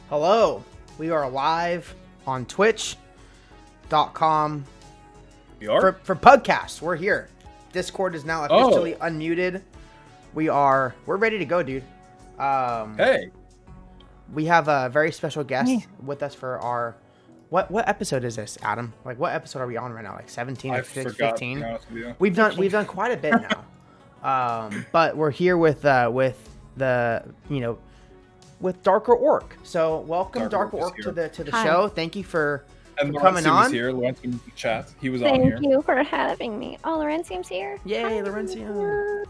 Hello, we are live on twitch.com We are? for PUGCast. We're here. Discord is now officially unmuted. We're ready to go, dude. Hey. We have a very special guest with us for our what episode is this, Adam? Like, what episode are we on right now? Like 17 or 15? We've done quite a bit now. But we're here with DarkerOrc. So welcome DarkerOrc to the show. Thank you for coming on. Here. Laurentium's in the chat. He was on Thank here. you for having me. Oh, Laurentium's here. Yay, Hi, Laurentium.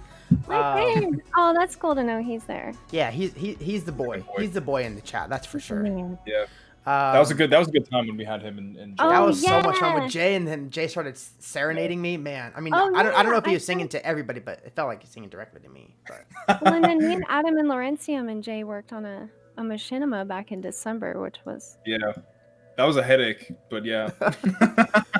My friend. Oh, that's cool to know he's there. Yeah, he's the boy. He's the boy in the chat. That's for sure. Yeah. That was a good time when we had him and Jay. That was so much fun with Jay, and then Jay started serenading me. Man, I mean, I don't know if he was singing to everybody, but it felt like he's singing directly to me. But. Well, and then me and Adam and Laurentium and Jay worked on a machinima back in December, which was that was a headache, but yeah.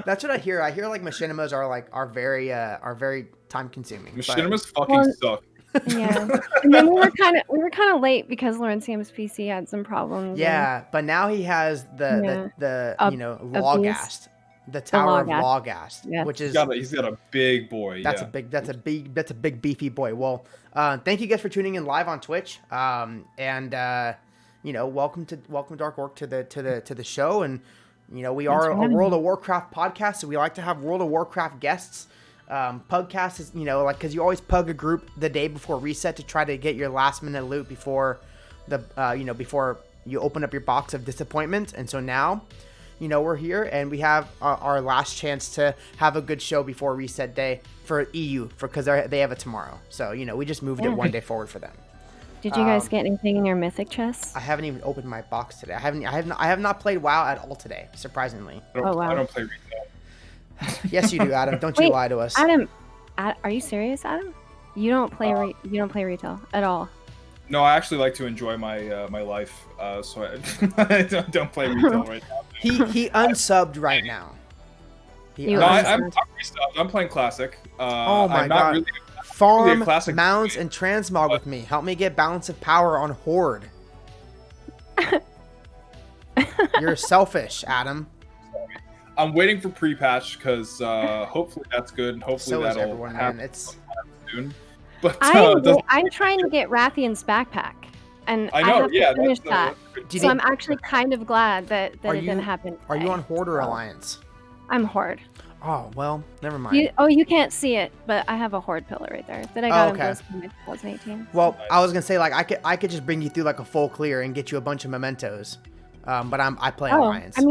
That's what I hear. I hear like machinimas are very time consuming. Machinimas fucking suck. Yeah, and then we were kind of late because Laurentium's PC had some problems. Yeah, but now he has the Logast, the Tower of Logast, which is he's got a big boy. That's a big beefy boy. Well, thank you guys for tuning in live on Twitch. Welcome DarkerOrc to the show, and we are a World of Warcraft podcast, so we like to have World of Warcraft guests. PUGCast is because you always pug a group the day before reset to try to get your last minute loot before before you open up your box of disappointment. And so now we're here and we have our last chance to have a good show before reset day for EU because they have it tomorrow, so we just moved it one day forward for them. Did you guys get anything in your mythic chest? I haven't even opened my box today. I have not played WoW at all today, surprisingly. I don't play retail. Yes, you do, Adam. Don't you lie to us. Adam, are you serious, Adam? You don't play retail at all. No, I actually like to enjoy my my life, so I don't play retail right now. He unsubbed right now. I'm playing classic. Oh my god! Really Farm mounts and transmog with me. Help me get balance of power on Horde. You're selfish, Adam. I'm waiting for pre-patch because hopefully that's good. And hopefully that'll happen soon. But I'm trying to get Rathian's backpack, and I have to finish that. So I'm actually kind of glad that it didn't happen today. Are you on Horde or Alliance? I'm Horde. Oh well, never mind. You can't see it, but I have a Horde pillar right there that I got in BlizzCon 2018. Well, I was gonna say I could just bring you through like a full clear and get you a bunch of mementos. But I play Alliance. I'm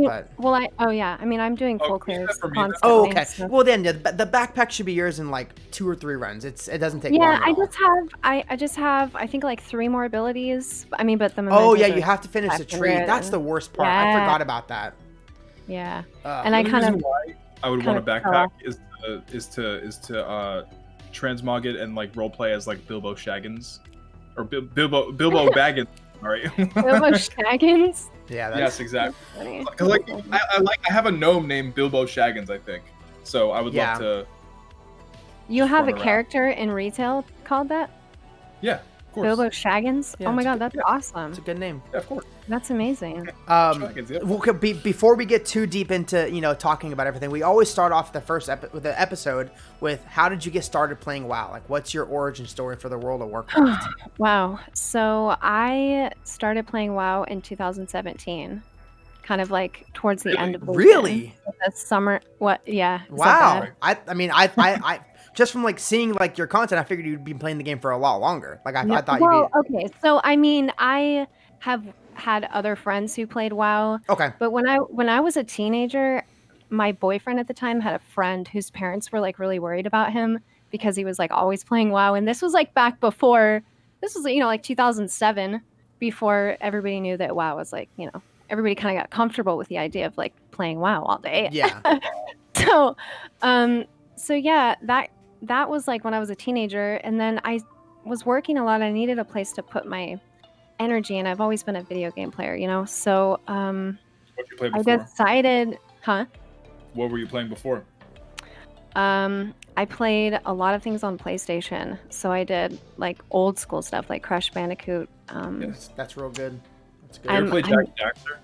doing full clears constantly. Oh, okay. So. Well, then the backpack should be yours in like 2 or 3 runs. It doesn't take long. Yeah, I just have I think like 3 more abilities. I mean, but the mementos. Oh yeah, you have to finish the tree. That's the worst part. Yeah. I forgot about that. Yeah, and I kind of. Why I would want a backpack is to transmog it and like roleplay as like Bilbo Shaggins or Bilbo Baggins. All right. Bilbo Shaggins. Yeah. Yes, exactly. Because I have a gnome named Bilbo Shaggins, I think. So I would love to. You have a character in retail called that? Yeah, of course. Bilbo Shaggins. Yeah, oh my god, that's awesome. It's a good name. Yeah, of course. That's amazing. Before we get too deep into talking about everything, we always start off the episode with how did you get started playing WoW? Like, what's your origin story for the World of Warcraft? Wow. So I started playing WoW in 2017, kind of like towards the end of the summer. What? Yeah. Wow. I just from like seeing like your content, I figured you'd be playing the game for a lot longer. Like I thought you'd be. Okay. So I mean, I have had other friends who played WoW. Okay. But when I was a teenager, my boyfriend at the time had a friend whose parents were like really worried about him because he was like always playing WoW, and this was like back before. This was like 2007, before everybody knew that WoW was like everybody kind of got comfortable with the idea of like playing WoW all day. Yeah. So yeah, that was like when I was a teenager, and then I was working a lot. I needed a place to put my energy, and I've always been a video game player, so what did you play before? I decided what were you playing before? I played a lot of things on PlayStation, so I did like old school stuff like Crash Bandicoot. Yes, that's real good. That's You good. ever play Jack and Daxter?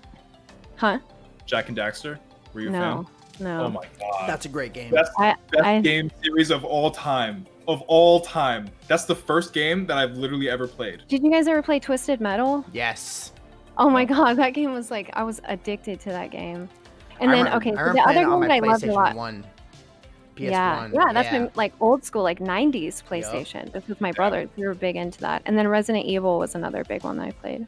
Huh? Jack and Daxter? Were you a No, fan? no. Oh my god. That's a great game. Best I- game series of all time. Of all time. That's the first game that I've literally ever played. Did you guys ever play Twisted Metal? Yes. Oh my No. god, that game was like, I was addicted to that game. And I then, remember, okay, I so remember the playing other it on game my that I loved a PlayStation lot. 1. PS1. Yeah, that's my, like old school, like 90s PlayStation. This was my brothers. We were big into that. And then Resident Evil was another big one that I played.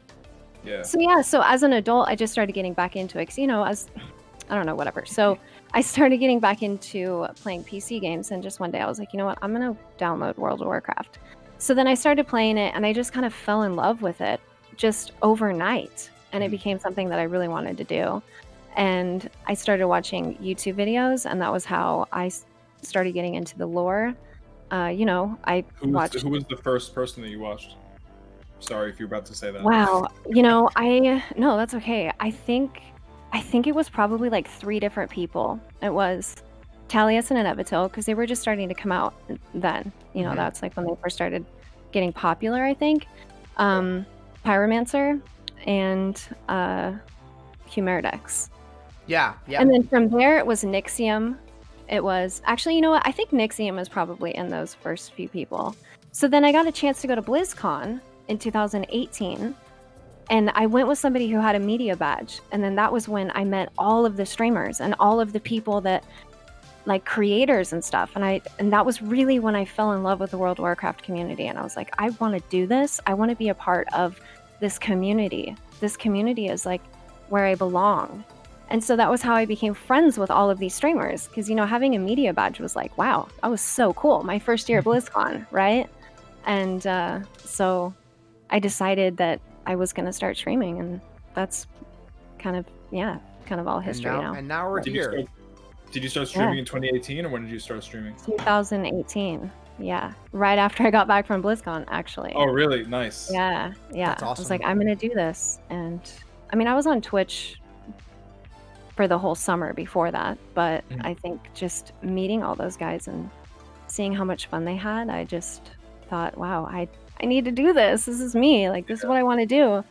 Yeah. So yeah, so as an adult, I just started getting back into it. 'Cause, you know, as I don't know, whatever. So I started getting back into playing PC games, and just one day I was like, you know what, I'm gonna download World of Warcraft. So then I started playing it, and I just kind of fell in love with it just overnight, and it became something that I really wanted to do. And I started watching YouTube videos, and that was how I started getting into the lore. You know, I Who watched. was the first person that you watched? Sorry if you're about to say that. Wow, you know, no, that's okay. I think it was probably like 3 different people. It was Talius and Inevitable, because they were just starting to come out then. You know, that's like when they first started getting popular, I think. Pyromancer and Humerdex. Yeah. And then from there it was Nixium. It was actually, you know what? I think Nixium is probably in those first few people. So then I got a chance to go to BlizzCon in 2018. And I went with somebody who had a media badge. And then that was when I met all of the streamers and all of the people that, like, creators and stuff. And that was really when I fell in love with the World of Warcraft community. And I was like, I want to do this. I want to be a part of this community. This community is like where I belong. And so that was how I became friends with all of these streamers. Because, you know, having a media badge was like, wow, that was so cool. My first year at BlizzCon, right? And so I decided that I was going to start streaming. And that's kind of all history now. And now we're here. Did you start streaming in 2018, or when did you start streaming? 2018. Yeah. Right after I got back from BlizzCon, actually. Oh, really? Nice. Yeah. That's awesome. I was like, I'm going to do this. And I mean, I was on Twitch for the whole summer before that, but I think just meeting all those guys and seeing how much fun they had, I just thought, wow, I need to do this. This is me. Like, this is what I want to do.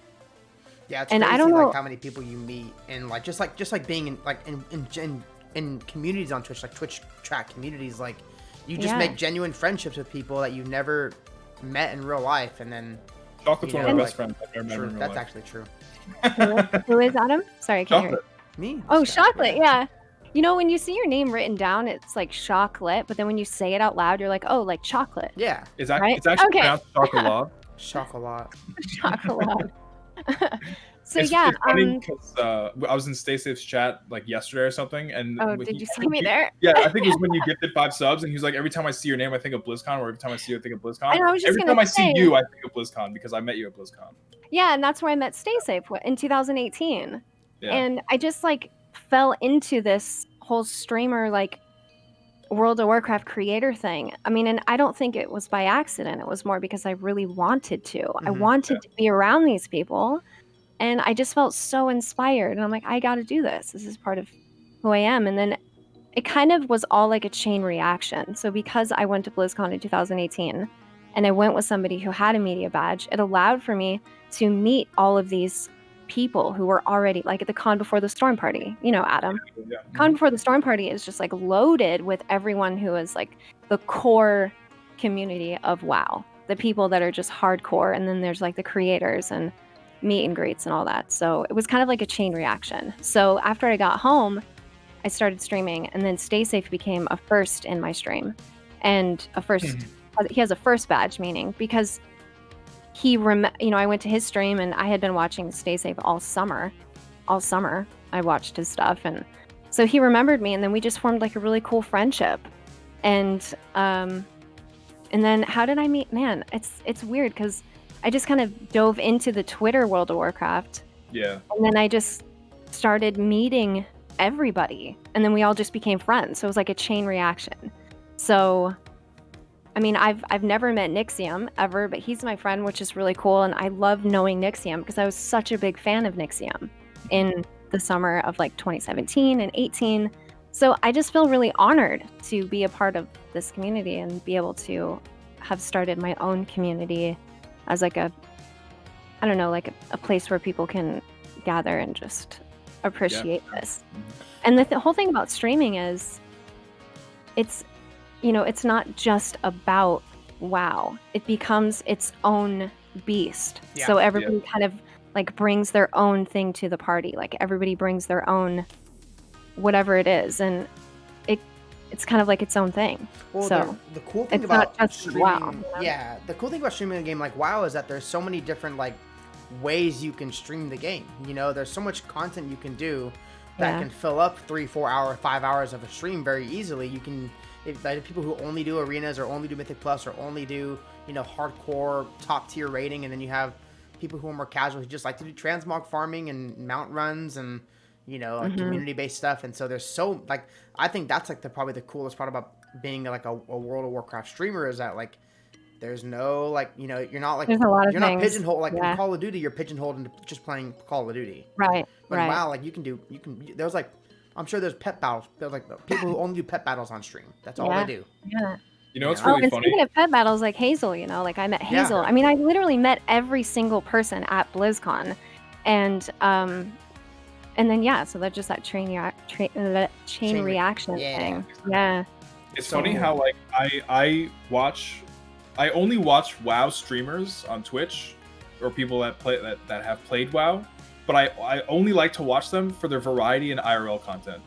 Yeah, it's and crazy, I don't know like how many people you meet, and like just like being in like in communities on Twitch, like Twitch track communities, like you just make genuine friendships with people that you never met in real life, and then Chocolate's one of my best friends I've ever met in real that's life. actually true. Who is Adam? Sorry, I can't hear you. Me? Oh, Chocolate, yeah. You know, when you see your name written down, it's like chocolate, but then when you say it out loud, you're like, oh, like chocolate. Yeah. It's Right? actually Okay. pronounced chocolat. Chocolat. Chocolate. So It's funny because I was in Stay Safe's chat like yesterday or something, and did you see me there? Yeah, I think it was when you gifted 5 subs, and he was like, every time I see your name, I think of BlizzCon, or every time I see you, I think of BlizzCon. I know, I was just every gonna time I see say. you, I think of BlizzCon because I met you at BlizzCon. Yeah, and that's where I met Stay Safe in 2018. Yeah. And I just like fell into this whole streamer like World of Warcraft creator thing. I mean, and I don't think it was by accident. It was more because I really wanted to. I wanted to be around these people, and I just felt so inspired. And I'm like, I got to do this. This is part of who I am. And then it kind of was all like a chain reaction. So because I went to BlizzCon in 2018 and I went with somebody who had a media badge, it allowed for me to meet all of these people who were already like at the Con Before the Storm party. You know, Adam. Yeah. Con Before the Storm party is just like loaded with everyone who is like the core community of WoW. The people that are just hardcore, and then there's like the creators and meet and greets and all that. So it was kind of like a chain reaction. So after I got home, I started streaming, and then Stay Safe became a first in my stream. And a first, he has a first badge, meaning because I went to his stream and I had been watching Stay Safe all summer. I watched his stuff, and so he remembered me, and then we just formed like a really cool friendship. And then how did I meet? Man, it's weird because I just kind of dove into the Twitter World of Warcraft. Yeah. And then I just started meeting everybody, and then we all just became friends. So it was like a chain reaction. So I mean, I've never met Nixium ever, but he's my friend, which is really cool. And I love knowing Nixium because I was such a big fan of Nixium in the summer of like 2017 and 18. So I just feel really honored to be a part of this community and be able to have started my own community as like I don't know, like a place where people can gather and just appreciate this. And the whole thing about streaming is it's, you know, it's not just about WoW. It becomes its own beast. Yeah. So everybody kind of like brings their own thing to the party. Like everybody brings their own whatever it is, and it's kind of like its own thing. Well, so the cool thing it's about not just streaming, WoW. You know? yeah, the cool thing about streaming a game like WoW is that there's so many different like ways you can stream the game. You know, there's so much content you can do that can fill up 3, 4 hour, 5 hours of a stream very easily. You can, like people who only do arenas or only do Mythic Plus or only do, you know, hardcore top tier rating, and then you have people who are more casual who just like to do transmog farming and mount runs and, you know, like community-based stuff. And so there's so, like, I think that's like probably the coolest part about being like a World of Warcraft streamer is that like there's no like, you know, you're not like, There's a lot of you're things. not pigeonholed like in Call of Duty. You're pigeonholed into just playing Call of Duty. Right. But right. WoW, like you can there's like, I'm sure there's pet battles. There's like people who only do pet battles on stream. That's all they do. Yeah. You know, it's Oh, really and funny. speaking of pet battles, like Hazel, you know, like I met Hazel. I mean, I literally met every single person at BlizzCon, and then so that's just that chain reaction thing. Yeah. It's funny how like I only watch WoW streamers on Twitch or people that play that have played WoW, but I only like to watch them for their variety and IRL content.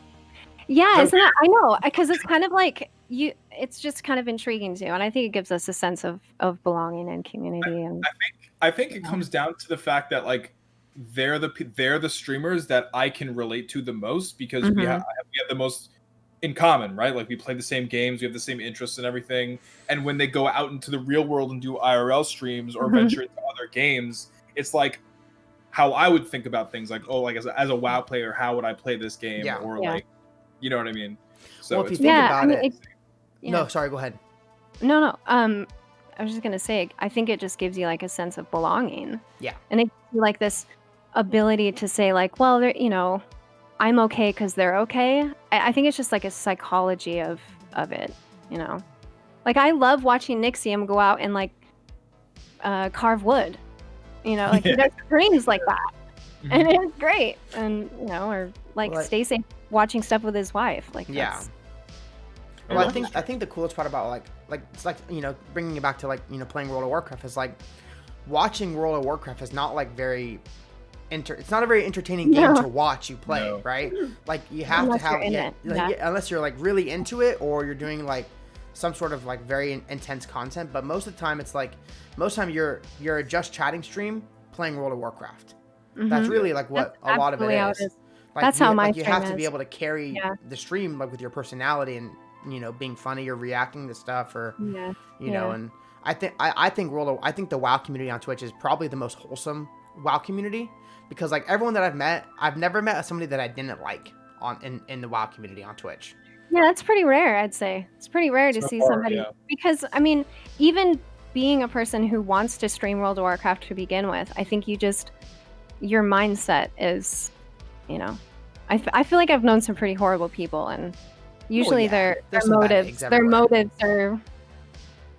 Yeah, isn't it? I know, because it's kind of like it's just kind of intriguing too, and I think it gives us a sense of belonging and community. And I think it comes down to the fact that like they're the streamers that I can relate to the most because we have the most in common, right? Like we play the same games, we have the same interests and everything. And when they go out into the real world and do IRL streams or venture into other games, it's like how I would think about things like, oh, like as a WoW player, how would I play this game? Like, you know what I mean? So well, if you think about it, no, sorry, go ahead. No. I was just gonna say, I think it just gives you like a sense of belonging. Yeah. And it gives you like this ability to say like, well, they're, you know, I'm okay because they're okay. I think it's just like a psychology of it, you know. Like I love watching Nixium go out and like carve wood, you know, like he does streams like that, and it's great. And you know, or like Stacey watching stuff with his wife, like that's, well, I think the coolest part about like it's like, you know, bringing it back to like, you know, playing World of Warcraft is like watching World of Warcraft is not like very it's not a very entertaining game to watch you play, right? Like you have unless to have unless you're like really into it or you're doing like some sort of like very intense content. But most of the time, it's like you're a just chatting stream playing World of Warcraft. That's really like what a lot of it is. Like, that's how my you have to is. be able to carry the stream like with your personality and, you know, being funny or reacting to stuff or you know. And I think the WoW community on Twitch is probably the most wholesome WoW community because like everyone that I've never met somebody that I didn't like in the WoW community on Twitch. Yeah, that's pretty rare, I'd say. It's pretty rare to see somebody because I mean, even being a person who wants to stream World of Warcraft to begin with, I think your mindset is, you know, I feel like I've known some pretty horrible people, and usually their motives are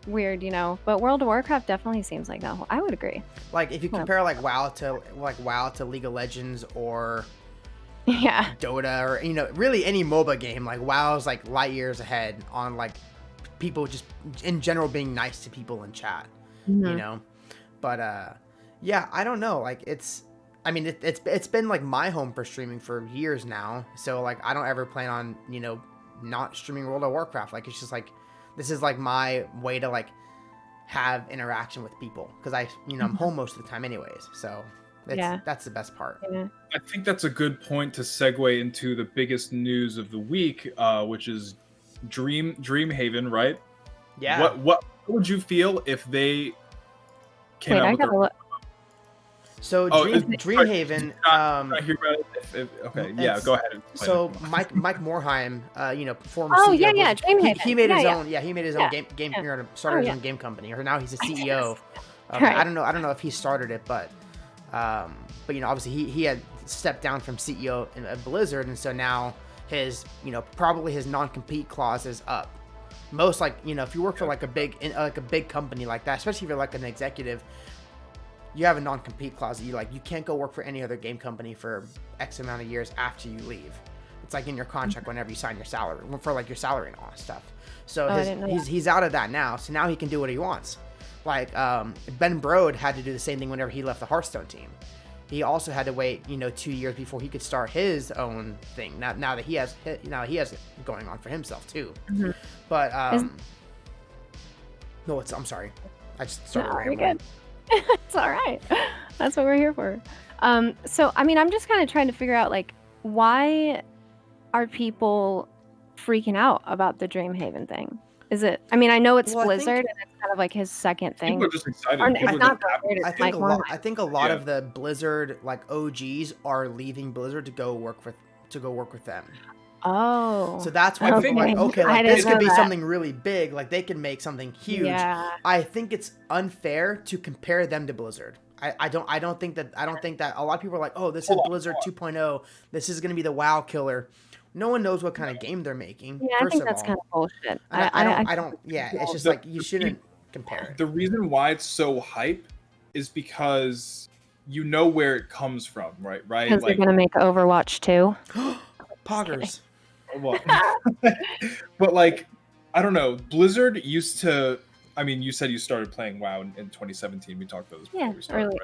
weird, you know. But World of Warcraft definitely seems like that. I would agree. Like if you compare like WoW to League of Legends or Dota or, you know, really any MOBA game, like WoW's like light years ahead on like people just in general being nice to people in chat, you know. But I don't know, like it's been like my home for streaming for years now, so like I don't ever plan on, you know, not streaming World of Warcraft. Like it's just like this is like my way to like have interaction with people because I'm home most of the time anyways, so that's the best part. I think that's a good point to segue into the biggest news of the week, which is Dreamhaven, right? Yeah. What would you feel if they came out with look. So Dreamhaven. Go ahead. So Mike Morhaime, you know, former CEO. Dreamhaven. He made his own. Yeah, he made his own game. Started his own game company, or now he's a CEO. I don't know if he started it, but you know, obviously he had stepped down from CEO at Blizzard, and so now his, you know, probably his non-compete clause is up. Most, like, you know, if you work for like a big company like that, especially if you're like an executive, you have a non-compete clause. You can't go work for any other game company for X amount of years after you leave. It's like in your contract whenever you sign your salary for like your salary and all that stuff. So he's out of that now. So now he can do what he wants. Like Ben Brode had to do the same thing whenever he left the Hearthstone team. He also had to wait 2 years before he could start his own thing. Now that he has it going on for himself too. Mm-hmm. But no, I'm sorry. I just started rambling. You're good. It's all right. That's what we're here for. So I mean, I'm just kind of trying to figure out like why are people freaking out about the Dreamhaven thing? Is it? I mean, I know it's Blizzard, and it's kind of like his second thing. People are just excited. I think a lot of the Blizzard like OGs are leaving Blizzard to go work with them. Oh. So that's why people are like, okay, this could be something really big. Like they can make something huge. Yeah. I think it's unfair to compare them to Blizzard. I don't think that a lot of people are like, oh, this is Blizzard 2.0. This is going to be the WoW killer. No one knows what kind of game they're making. Yeah, I think that's kind of bullshit. I don't. Yeah, it's just like you shouldn't compare it. The reason why it's so hype is because you know where it comes from, right? Because they're gonna make Overwatch 2. Poggers. What? But like, I don't know. Blizzard used to. I mean, you said you started playing WoW in 2017. We talked about this before we started,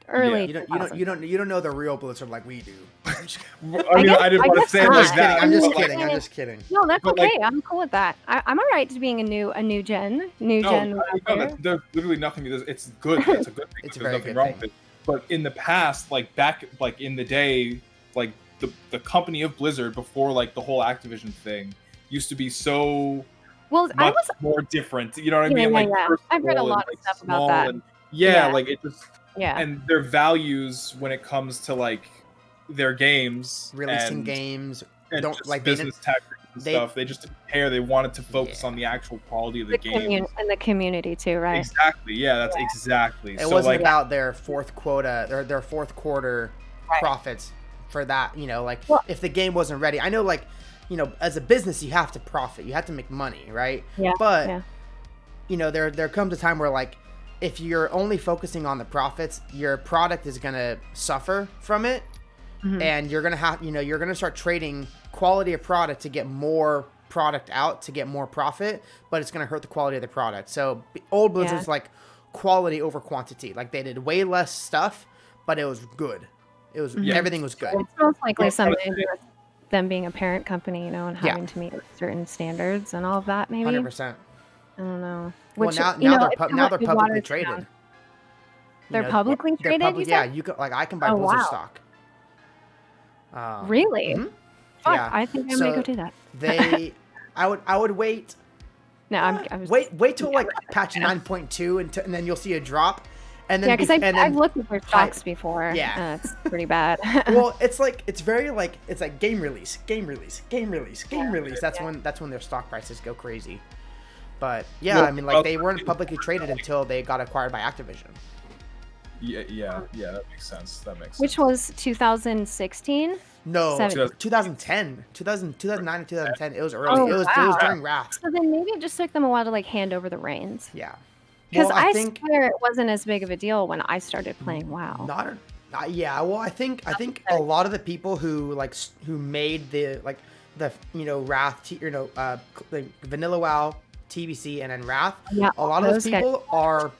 early. You don't know the real Blizzard like we do. I didn't want to say it like that. I'm just kidding. No, that's okay. Like, I'm cool with that. I'm all right to being a new gen. No, there's literally nothing. It's good. It's a good thing. It's there's nothing wrong with it. But in the past, like back, like in the day, like the company of Blizzard before like the whole Activision thing used to be so. Well, much more different. You know what I mean? Like I've read a lot of stuff about that. And, like it just and their values when it comes to like their games, releasing games, and don't like business tactics and stuff. They just didn't care. They wanted to focus on the actual quality of the game and the community too, right? Exactly. Yeah, that's exactly. It wasn't about their fourth quota, their fourth quarter profits for that. If the game wasn't ready, I know as a business, you have to profit. You have to make money, right? Yeah. But, there comes a time where, like, if you're only focusing on the profits, your product is going to suffer from it. Mm-hmm. And you're going to have, you're going to start trading quality of product to get more product out, to get more profit. But it's going to hurt the quality of the product. So, old Blizzard's like quality over quantity. Like, they did way less stuff, but it was good. It was everything was good. It's most likely something them being a parent company, and having to meet certain standards and all of that, maybe. 100%. I don't know. Which, now they're publicly traded. They're publicly traded. You can I can buy Blizzard stock. Really? Mm-hmm. Fuck, yeah. I think I might go do that. I would wait. No, I was wait till like patch 9.2 and then you'll see a drop. And then, because I've looked at their stocks before. Yeah, it's pretty bad. Well, it's like game release. That's when their stock prices go crazy. But they weren't publicly traded until they got acquired by Activision. Yeah, that makes sense. Which was 2016? No, 2010, 2009 and 2010. It was early. It was during Wrath. So then maybe it just took them a while to like hand over the reins. Yeah. Because I swear it wasn't as big of a deal when I started playing WoW. I think a lot of the people who made the Wrath, like Vanilla WoW, TBC, and then Wrath. Yeah, a lot of those people are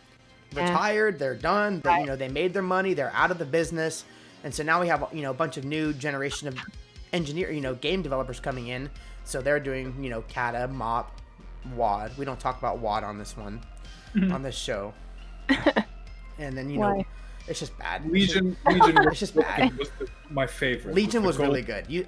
retired. They're done. They made their money. They're out of the business, and so now we have a bunch of new generation of game developers coming in. So they're doing Kata, Mop, WoD. We don't talk about WoD on this one. On this show, and then it's just bad. Legion it's just bad. Was my favorite. Legion was really good.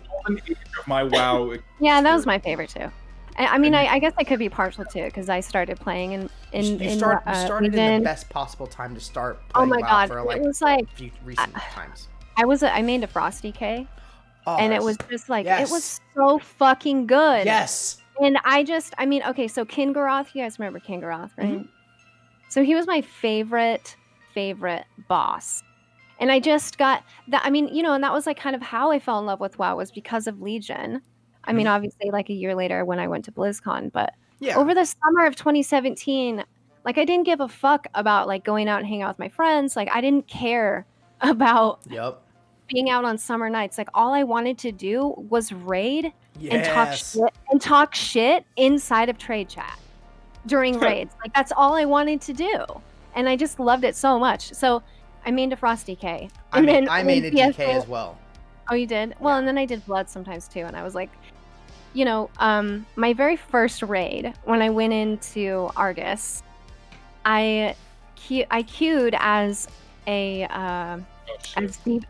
My WoW. Yeah, that was my favorite too. I mean, I guess I could be partial to it because I started playing in started in the best possible time to start playing WoW for it was like a few recent times. I made a Frosty K, and it was just like it was so fucking good. Yes. And okay, so Kingaroth, you guys remember Kingaroth, right? Mm-hmm. So he was my favorite boss. And I just got that. I mean, and that was like kind of how I fell in love with WoW was because of Legion. I mean, obviously like a year later when I went to BlizzCon, but over the summer of 2017, Like I didn't give a fuck about like going out and hanging out with my friends. Like I didn't care about Yep. being out on summer nights. Like all I wanted to do was raid Yes. and talk shit inside of trade chat during raids. Like that's all I wanted to do. And I just loved it so much. So I mained a Frosty K. I mained a DK as well. Oh, you did? Well, Yeah. and then I did Blood sometimes too. And I was like, you know, my very first raid when I went into Argus, I queued as a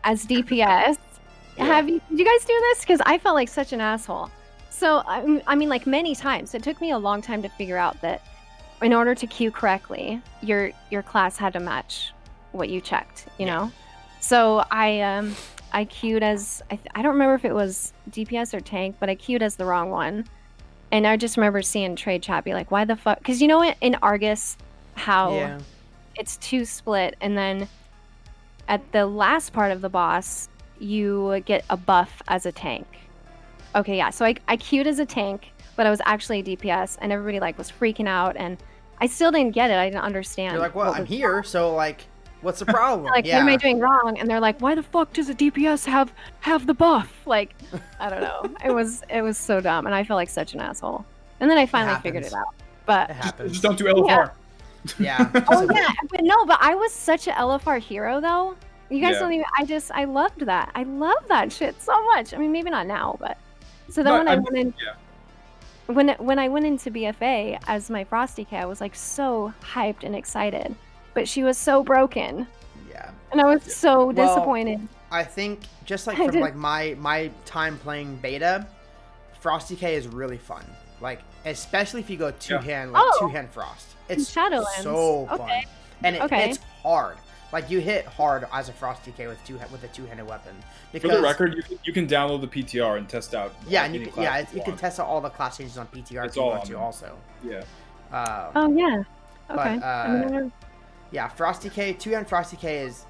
as DPS. Yeah. Did you guys do this? Because I felt like such an asshole. So I mean, like many times. It took me a long time to figure out that in order to queue correctly, your class had to match what you checked. You know. So I queued as I don't remember if it was DPS or tank, but I queued as the wrong one. And I just remember seeing trade chat be like, "Why the fuck?" Because you know what, in Argus, how it's 2 split, and then at the last part of the boss, you get a buff as a tank. Okay, yeah. So I queued as a tank, but I was actually a DPS, and everybody like was freaking out, and I still didn't get it. I didn't understand. You're like, well, I'm here, so like, what's the problem? Like, what am I doing wrong? And they're like, why the fuck does a DPS have the buff? Like, I don't know. It was so dumb, and I felt like such an asshole. And then I finally figured it out. But It happens. Just don't do LFR. Yeah. oh yeah, but I was such an LFR hero though. You guys Yeah. don't even. I loved that. I love that shit so much. I mean, maybe not now, but so then No, when I I'm- went in. yeah. When I went into BFA as my Frosty K, I was like so hyped and excited, but she was so broken, Yeah. and I was so Well, disappointed. I think just like I from did- like my time playing beta, Frosty K is really fun. Like especially if you go two-hand, like Oh. two-hand frost. It's Shadowlands. so fun. Okay. And Okay. it's hard. Like you hit hard as a Frosty K with a two-handed weapon. For the record, you can download the PTR and test out. Yeah, like, and any you class can want. test out all the class changes on PTR It's if you all want on to there. also. Yeah. Oh yeah. but, Okay. I mean, Yeah, Frosty K, two-hand Frosty K is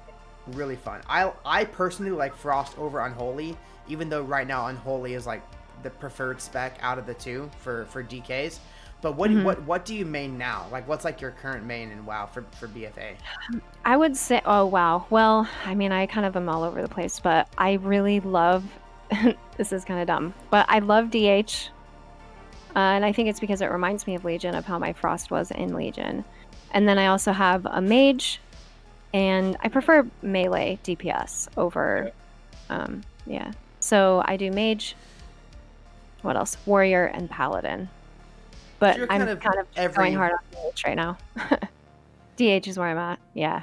really fun. I personally like Frost over Unholy, even though right now Unholy is like the preferred spec out of the two for DKs. But what do you main now? Like what's like your current main in WoW for BFA? I would say, oh wow. Well, I mean, I kind of am all over the place, but I really love. This is kind of dumb, but I love DH, and I think it's because it reminds me of Legion, of how my Frost was in Legion. And then I also have a mage, and I prefer melee DPS over, yeah. So I do mage. What else? Warrior and paladin. But you're I'm kind of kind of every- going hard on DH right now. DH is where I'm at. Yeah.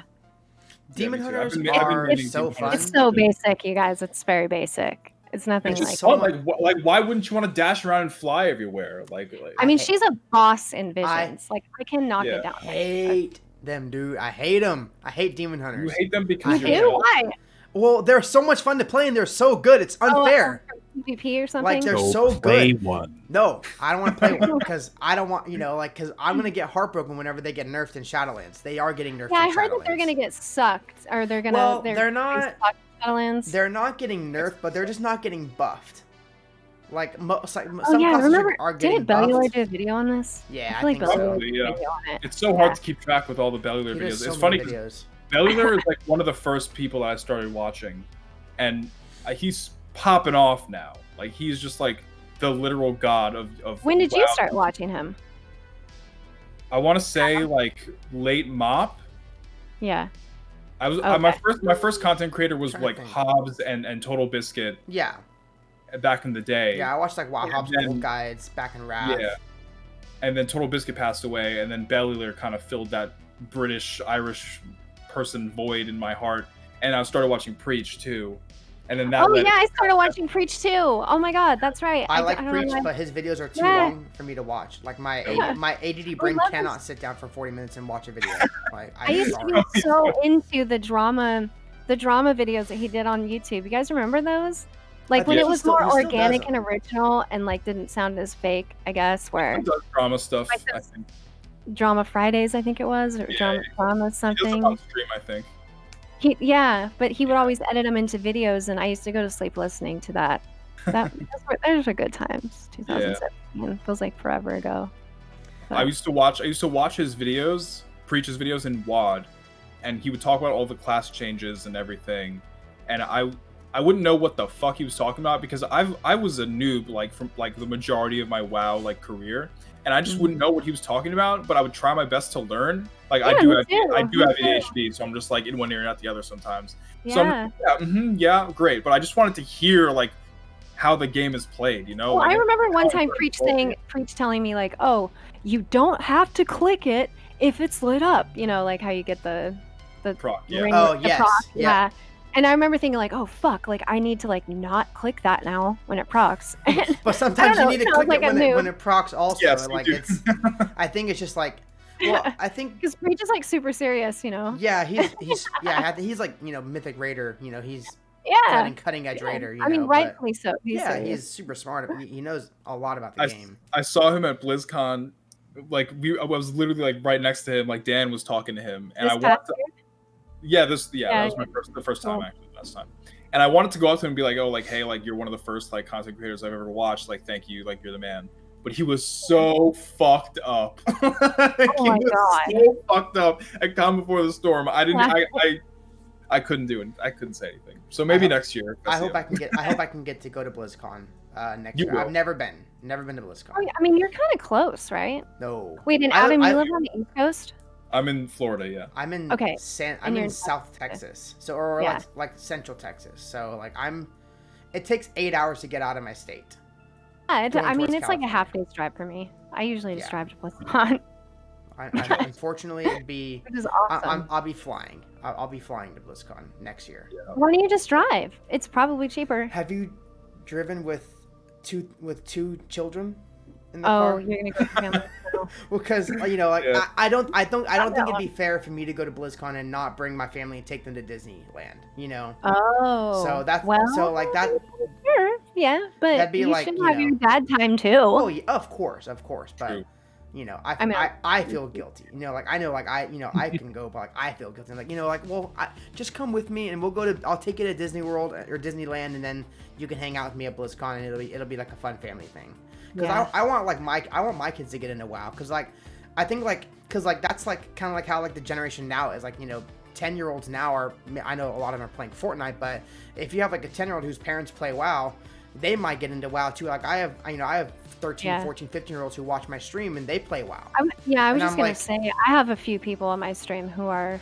Demon me too. Hunters I've been are reading so Demon fun. Hunters. It's so basic, you guys. It's very basic. It's nothing It's like. just so fun. Like, why wouldn't you want to dash around and fly everywhere? Like I mean, I- she's a boss in Visions. Like, I can knock Yeah. it down. hate them, dude. I hate them. I hate Demon you Hunters. hate them because I You hate do? it. Why? Well, they're so much fun to play and they're so good. It's unfair. PvP or something? Like, they're Go so play good. one. No, I don't want to play one because I don't want, because I'm going to get heartbroken whenever they get nerfed in Shadowlands. They are getting nerfed Yeah, I in heard that they're Shadowlands. gonna get sucked, or they're gonna. Well, they're not- Shadowlands. They're not getting nerfed, but they're just not getting buffed. Like, some Oh yeah, classes remember? are getting Didn't Bellular buffed. do a video on this? Yeah, I I feel like think so. Bellular did a Yeah. video on it. it's so hard Yeah. to keep track with all the Bellular He videos. does so It's many funny. videos. Bellular is like one of the first people that I started watching, and he's popping off now. Like he's just like the literal god of. When did you WoW. start watching him? I want to say like late Mop. Yeah. I was Okay. my first content creator was Trying to like think. Hobbs and Total Biscuit Yeah. back in the day. Yeah, I watched like Wild And Hobbs then- Gold Guides back in Wrath. Yeah. And then Total Biscuit passed away, and then Bellular kind of filled that British Irish person void in my heart. And I started watching Preach too, and then that. Oh led- yeah, I started watching Preach too. Oh my god, that's right. I like don't know Preach, why- but his videos are too Yeah. long for me to watch. Like my Yeah. my ADD brain love cannot this. sit down for 40 minutes and watch a video. Like I used to be so into the drama videos that he did on YouTube. You guys remember those? Like when think it he was still- more he still does organic them. and original and like didn't sound as fake, I guess, where He does drama stuff. Like I this- think Drama Fridays, I think it was, or Yeah, drama he does it something. on stream. I think. Yeah, but he would always edit them into videos, and I used to go to sleep listening to that. Those were good times. 2017 feels like forever ago. I used to watch his videos Preach's videos in WAD, and he would talk about all the class changes and everything, and I wouldn't know what the fuck he was talking about because I was a noob like from like the majority of my WoW like career, and I just wouldn't know what he was talking about, but I would try my best to learn. Like I do have ADHD, so I'm just like in one ear and out the other sometimes. Yeah. So I'm, yeah, great, but I just wanted to hear like how the game is played, you know? Well, like, I remember one time Preach telling me like, "Oh, you don't have to click it if it's lit up." You know, like how you get the proc, ring Oh, with the yes, proc. yeah. And I remember thinking like, "Oh fuck, like I need to like not click that now when it procs." But sometimes you need to click like it when it procs also. Yes, like you do. it's I think it's just like, well, I think because Preach is like super serious, you know. yeah, he's like, you know, mythic raider, you know, he's cutting edge raider, you know. I mean, rightfully so. He's super smart. He knows a lot about the game. I saw him at BlizzCon, like I was literally like right next to him, like Dan was talking to him, and I wanted to, that was the first time actually, last time. And I wanted to go up to him and be like, "Oh, like, hey, like, you're one of the first like content creators I've ever watched. Like, thank you. Like, you're the man." But he was so fucked up. Oh my God. So fucked up at Calm Before the Storm. I couldn't do it. I couldn't say anything. So maybe next year. I hope I can get to go to BlizzCon next year. I've never been to BlizzCon. Oh, yeah. I mean, you're kind of close, right? No. Wait, and Adam, you live on the East Coast? I'm in Florida, yeah. I'm in I'm in South Texas. So like Central Texas. So like it takes 8 hours to get out of my state. Yeah, I mean, it's California. like a half day's drive for me. I usually just drive to BlizzCon. Unfortunately, it'd be. Which is awesome. I'll be flying. I'll be flying to BlizzCon next year. Yeah. Why don't you just drive? It's probably cheaper. Have you driven with two children in the car? Oh, you're gonna go to family. Well, because you know, like I don't think it'd be know. fair for me to go to BlizzCon and not bring my family and take them to Disneyland. You know. Oh. So that's well, like that. Sure, yeah, but That'd be you like, should you have know, your dad time too. Oh, yeah, of course, but. True. You know, I mean, I feel guilty. You know, like I know, like I can go, but like I feel guilty. I'm like, you know, like, well, just come with me and we'll go to. I'll take you to Disney World or Disneyland, and then you can hang out with me at BlizzCon, and it'll be like a fun family thing. Because I want my kids to get into WoW, because like I think like because like that's like kind of like how like the generation now is, like, you know, 10-year-olds now are, I know a lot of them are playing Fortnite, but if you have like a 10-year-old whose parents play WoW, they might get into WoW too. Like I have 13, 14, 15-year-olds who watch my stream and they play WoW. I was just going like, to say, I have a few people on my stream who are,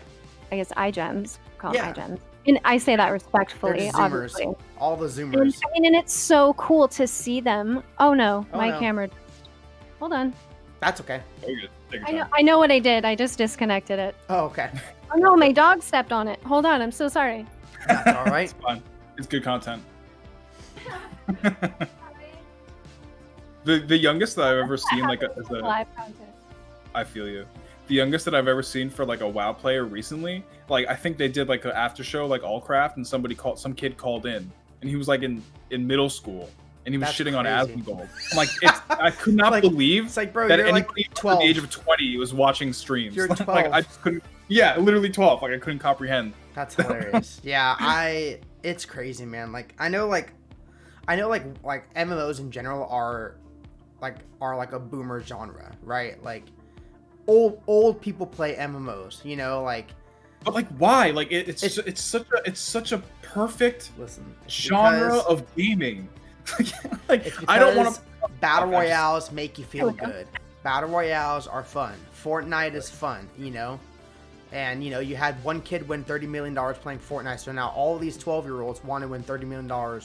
I guess, iGems, call them Yeah. iGems. And I say that respectfully, They're Zoomers. obviously. All the Zoomers. And it's so cool to see them. Oh no, Oh, my no. camera. Hold on. That's okay. Very good. Take your time. I know what I did. I just disconnected it. Oh, okay. Oh no, my dog stepped on it. Hold on, I'm so sorry. That's all right. It's fine. It's good content. The youngest that I've ever seen, like, as a, Live content. I feel you. The youngest that I've ever seen for like a WoW player recently, like I think they did like an after show, like Allcraft, and some kid called in, and he was like in middle school, and he was That's shitting on crazy. Asmongold. I'm like, I could not Like, believe It's like, bro, that you're anybody like under 12. the age of 20 was watching streams. You're 12. Like I just couldn't. Yeah, literally 12. Like I couldn't comprehend. That's hilarious. Yeah, it's crazy, man. Like I know like MMOs in general are like a boomer genre, right? Like old people play MMOs, you know, like. But like, why? Like it's such a perfect Listen, genre of gaming. Like I don't want to. Battle royales make you feel good. Battle royales are fun. Fortnite is fun, you know. And you know, you had one kid win $30 million playing Fortnite, so now all these 12-year-olds want to win $30 million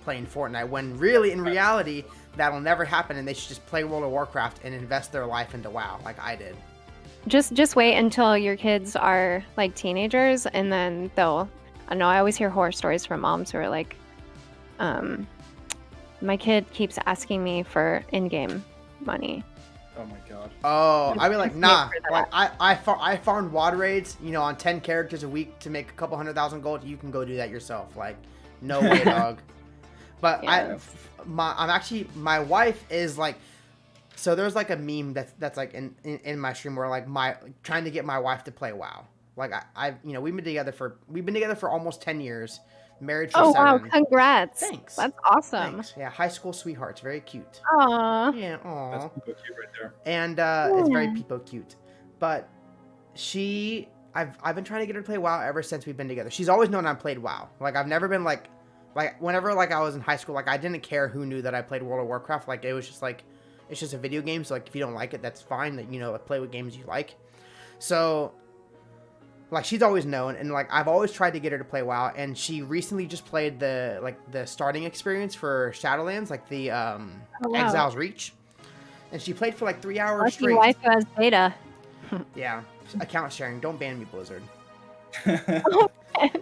playing Fortnite. When really, in reality, that'll never happen, and they should just play World of Warcraft and invest their life into WoW, like I did. Just wait until your kids are like teenagers, and then they'll. I know I always hear horror stories from moms who are like, my kid keeps asking me for in-game money. Oh my god. Oh, I'd be like, nah. for that. Like I farmed WoD raids, you know, on 10 characters a week to make a couple 100,000 gold. You can go do that yourself. Like, no way, dog. But Yeah. my wife is like, so there's like a meme that's like in my stream where like trying to get my wife to play WoW. Like I you know, we've been together for almost 10 years, married for 7. Oh wow! Congrats. Thanks. That's awesome. Thanks. Yeah, high school sweethearts, very cute. Aw. Yeah, aw. That's so cute right there. And it's very people cute. But I've been trying to get her to play WoW ever since we've been together. She's always known I played WoW. Like I've never been like whenever like I was in high school, like I didn't care who knew that I played World of Warcraft. Like it was just like it's just a video game. So like if you don't like it, that's fine. That play what games you like. So like she's always known, and like I've always tried to get her to play WoW, and she recently just played the starting experience for Shadowlands, like the Exile's Reach, and she played for like 3 hours straight. Lucky wife who has beta. Yeah, account sharing. Don't ban me, Blizzard.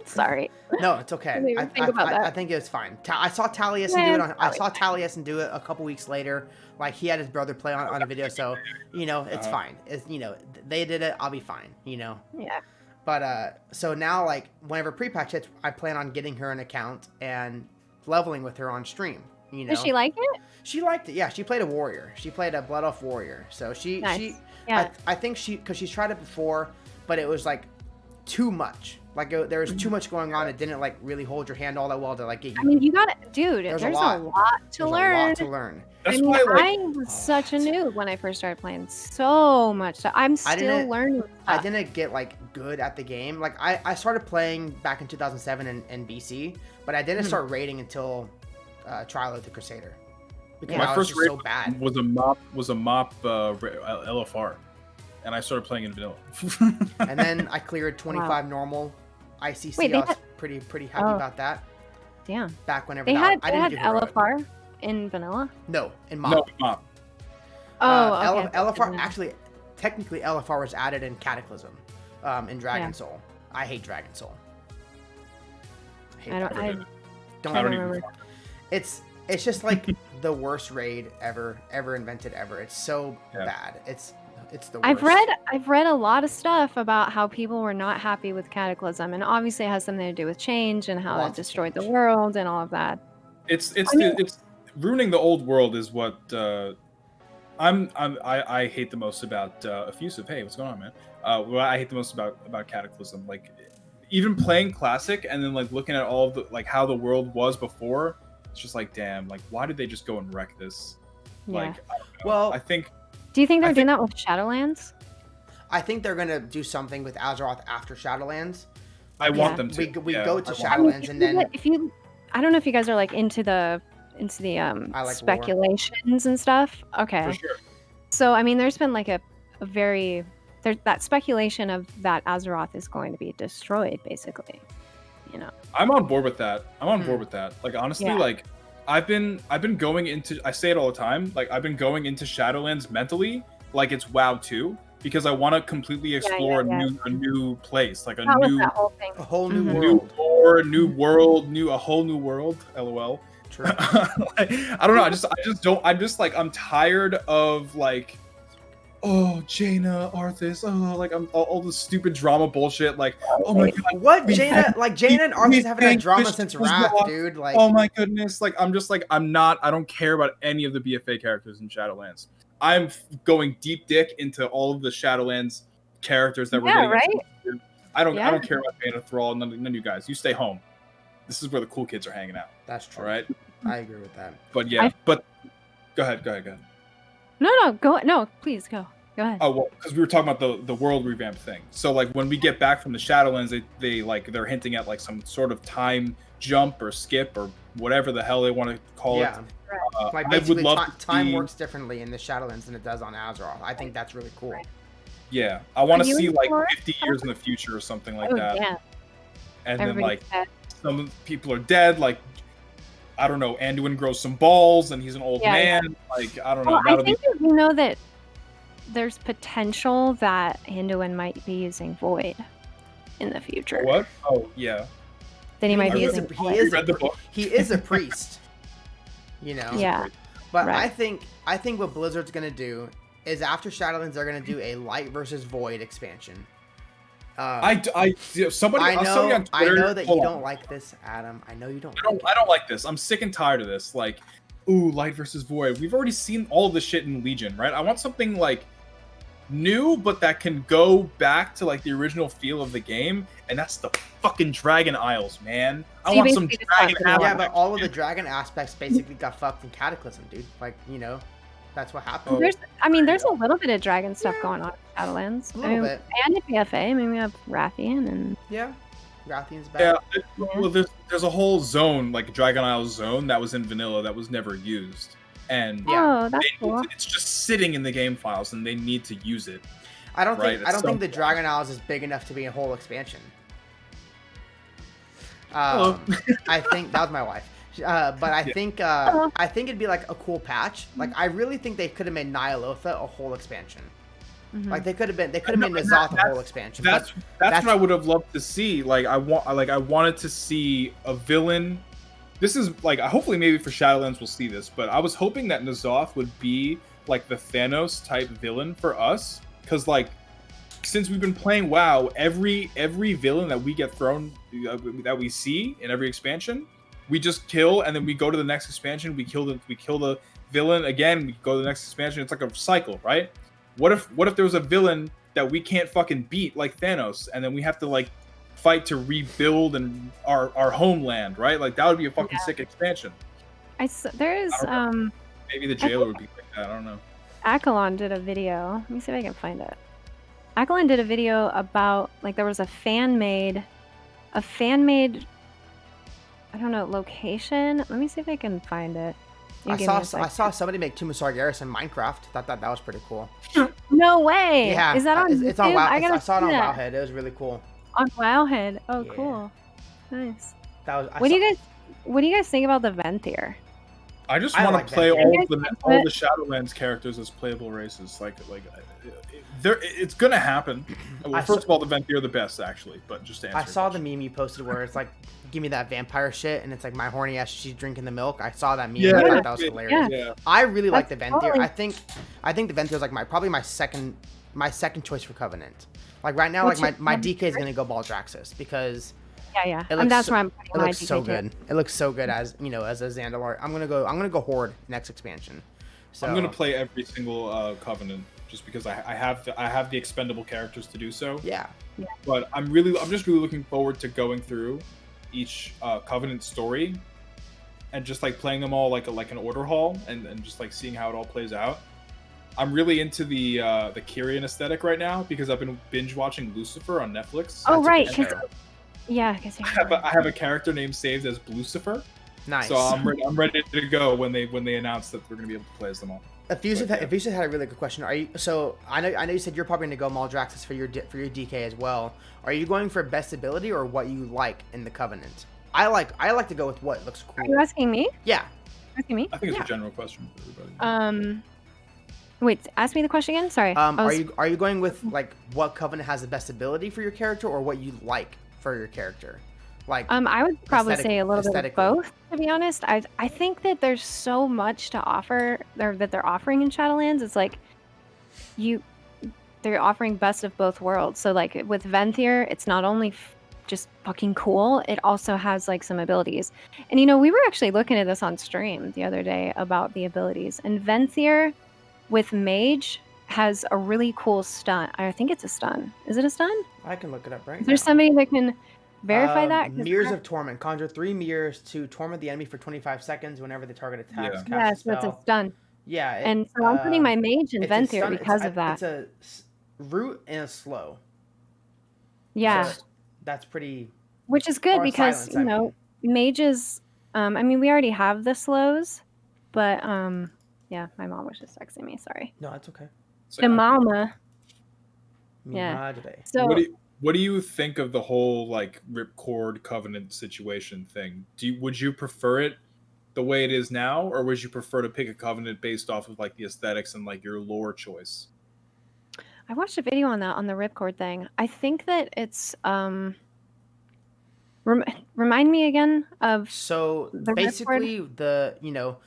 Sorry. No, it's okay. I think it was fine. I saw Taliesin do it. I saw Taliesin do it a couple weeks later. Like he had his brother play on a video, so it's fine. It's they did it. I'll be fine. Yeah. But so now like whenever pre-patch hits, I plan on getting her an account and leveling with her on stream. Does she like it? She liked it. Yeah, she played a warrior. She played a Blood Elf warrior. So I think because she's tried it before, but it was like too much. Like there was too much going on. It didn't like really hold your hand all that well to like get you. I mean, you got it, dude. There's a lot to learn. That's I was such a noob when I first started playing. So much stuff. I'm still learning stuff. I didn't get like good at the game. Like I started playing back in 2007 in BC, but I didn't start raiding until Trial of the Crusader. Because my first raid so bad. was a mop LFR, and I started playing in vanilla. And then I cleared 25 normal ICC. Wait, I was pretty happy about that. Damn. Back whenever they had heroic. LFR in vanilla. No, in mop. No, mop. Oh, okay. LFR actually, technically LFR was added in Cataclysm, in Dragon Soul. I hate Dragon Soul. I don't remember. It's just like the worst raid ever invented ever. It's so bad. It's the worst. I've read a lot of stuff about how people were not happy with Cataclysm, and obviously it has something to do with change and how it destroyed the world and all of that. It's ruining the old world is what I hate the most about Effusive. Hey, what's going on, man? What I hate the most about Cataclysm, like even playing Classic and then like looking at all of the like how the world was before, it's just like, damn, like why did they just go and wreck this? Yeah. Like, I don't know. I think. Do you think they're doing that with Shadowlands? I think they're gonna do something with Azeroth after Shadowlands. I want them to. We go to Shadowlands and then I don't know if you guys are like into the speculations and stuff. Okay. For sure. So I mean, there's been like there's that speculation of that Azeroth is going to be destroyed, basically. I'm on board with that. Like honestly, like I've been going into. I say it all the time. Like I've been going into Shadowlands mentally, like it's WoW 2, because I want to completely explore a new place, like a whole new world, a whole new world. LOL. True. Like, I don't know. I just don't. I'm just like I'm tired of like. Oh, Jaina, Arthas, like I'm all the stupid drama bullshit. Like, oh my god, what Jaina and Arthas haven't had drama since Wrath, dude. Like, oh my goodness, like I'm just like I don't care about any of the BFA characters in Shadowlands. I'm going deep dick into all of the Shadowlands characters that we're getting. Right? I don't care about Jaina, Thrall, none of you guys. You stay home. This is where the cool kids are hanging out. That's true. All right. I agree with that. But yeah, but go ahead. No, go. Please go. Go ahead. Oh well, because we were talking about the world revamp thing. So like when we get back from the Shadowlands, they're hinting at like some sort of time jump or skip or whatever the hell they want to call it. Like basically, time works differently in the Shadowlands than it does on Azeroth. I think that's really cool. Yeah, I want to see like 50 years in the future or something like that. Yeah. And then like some people are dead. Like I don't know, Anduin grows some balls and he's an old man. Like I don't know. I think that there's potential that Anduin might be using Void in the future. What? Oh yeah. Then he might be using. He is a priest. Yeah. But I think what Blizzard's gonna do is after Shadowlands they're gonna do a Light versus Void expansion. I know that you don't like this, Adam. I know you don't. I don't like this. I'm sick and tired of this. Like, ooh, Light versus Void. We've already seen all this shit in Legion, right? I want something like new, but that can go back to like the original feel of the game, and that's the fucking Dragon Isles, man. I want some dragon. Yeah, but all of the dragon aspects basically got fucked in Cataclysm, dude. Like, That's what happened. There's a little bit of dragon stuff going on in Shadowlands. A little bit. And in BFA, I mean, we have Rathian and... Yeah. Rathian's back. Yeah, well, there's a whole zone, like Dragon Isle zone, that was in vanilla that was never used. And that's cool. it's just sitting in the game files, and they need to use it. I don't think the Dragon Isles is big enough to be a whole expansion. I think that was my wife. But I think it'd be like a cool patch. Like I really think they could have made Nyalotha a whole expansion. Mm-hmm. Like they could have made N'Zoth a whole expansion. That's what I would have loved to see. Like I wanted to see a villain. This is like hopefully maybe for Shadowlands we'll see this, but I was hoping that N'Zoth would be like the Thanos type villain for us, because like since we've been playing WoW, every villain that we get thrown that we see in every expansion, we just kill, and then we go to the next expansion. We kill the villain again. We go to the next expansion. It's like a cycle, right? What if there was a villain that we can't fucking beat like Thanos, and then we have to like fight to rebuild and our homeland, right? Like that would be a fucking sick expansion. There's maybe the jailer would be like that. I don't know. Akalon did a video. Let me see if I can find it. Akalon did a video about like there was a fan made I don't know, location. Let me see if I can find it. I saw somebody make Tomb of Sargeras in Minecraft. Thought that was pretty cool. No way. Yeah. Is that on YouTube? It's on WoW. I saw it on Wowhead. It was really cool. On Wowhead. Oh, yeah. Cool. Nice. What do you guys think about the Venthyr? I just want to play all the Shadowlands characters as playable races. It's gonna happen. Well, first of all, the Venthyr are the best, actually. But just to answer I saw the meme you posted where it's like, "Give me that vampire shit," and it's like my horny ass. She's drinking the milk. I saw that meme. Yeah, I thought that was hilarious. Yeah. I really like the Venthyr. I think the Venthyr is like probably my second choice for Covenant. Like right now, like my DK is gonna go Baldraxxus because. Yeah. And that's where I'm putting my DK. It looks so good. It looks so good as as a Zandalar. I'm gonna go Horde next expansion. So I'm gonna play every single Covenant just because I have the expendable characters to do so. Yeah. But I'm just really looking forward to going through each Covenant story and just like playing them all like an order haul and just like seeing how it all plays out. I'm really into the Kyrian aesthetic right now because I've been binge watching Lucifer on Netflix. Oh, right. Yeah, I have a character name saved as Lucifer. Nice. So I'm ready to go when they announce that we're gonna be able to play as them all. Afusive had a really good question. Are you? So I know you said you're probably gonna go Maldraxxus for your DK as well. Are you going for best ability or what you like in the Covenant? I like to go with what looks cool. Are you asking me? Yeah. Asking me? I think it's a general question for everybody. Wait, ask me the question again. Sorry. Are you going with like what Covenant has the best ability for your character or what you like for your character? Like I would probably say a little bit of both, to be honest. I think that there's so much to offer that they're offering in Shadowlands. It's like they're offering best of both worlds. So like with Venthyr, it's not only just fucking cool, it also has like some abilities. And we were actually looking at this on stream the other day about the abilities. And Venthyr with Mage has a really cool stun. I think it's a stun. Is it a stun? I can look it up right now. Is there somebody that can verify that? Mirrors of Torment. Conjure 3 mirrors to torment the enemy for 25 seconds whenever the target attacks. Yeah, so it's a stun. Yeah. And so I'm putting my Mage in Venthyr because of that. It's a root and a slow. Yeah. So that's pretty... Which is good because, mages... I mean, we already have the slows, but... yeah, my mom was just texting me. Sorry. No, that's okay. The mama. Yeah. So what do you think of the whole like Ripcord Covenant situation thing? Would you prefer it the way it is now, or would you prefer to pick a Covenant based off of like the aesthetics and like your lore choice? I watched a video on that on the Ripcord thing. I think that it's remind me again of basically Ripcord?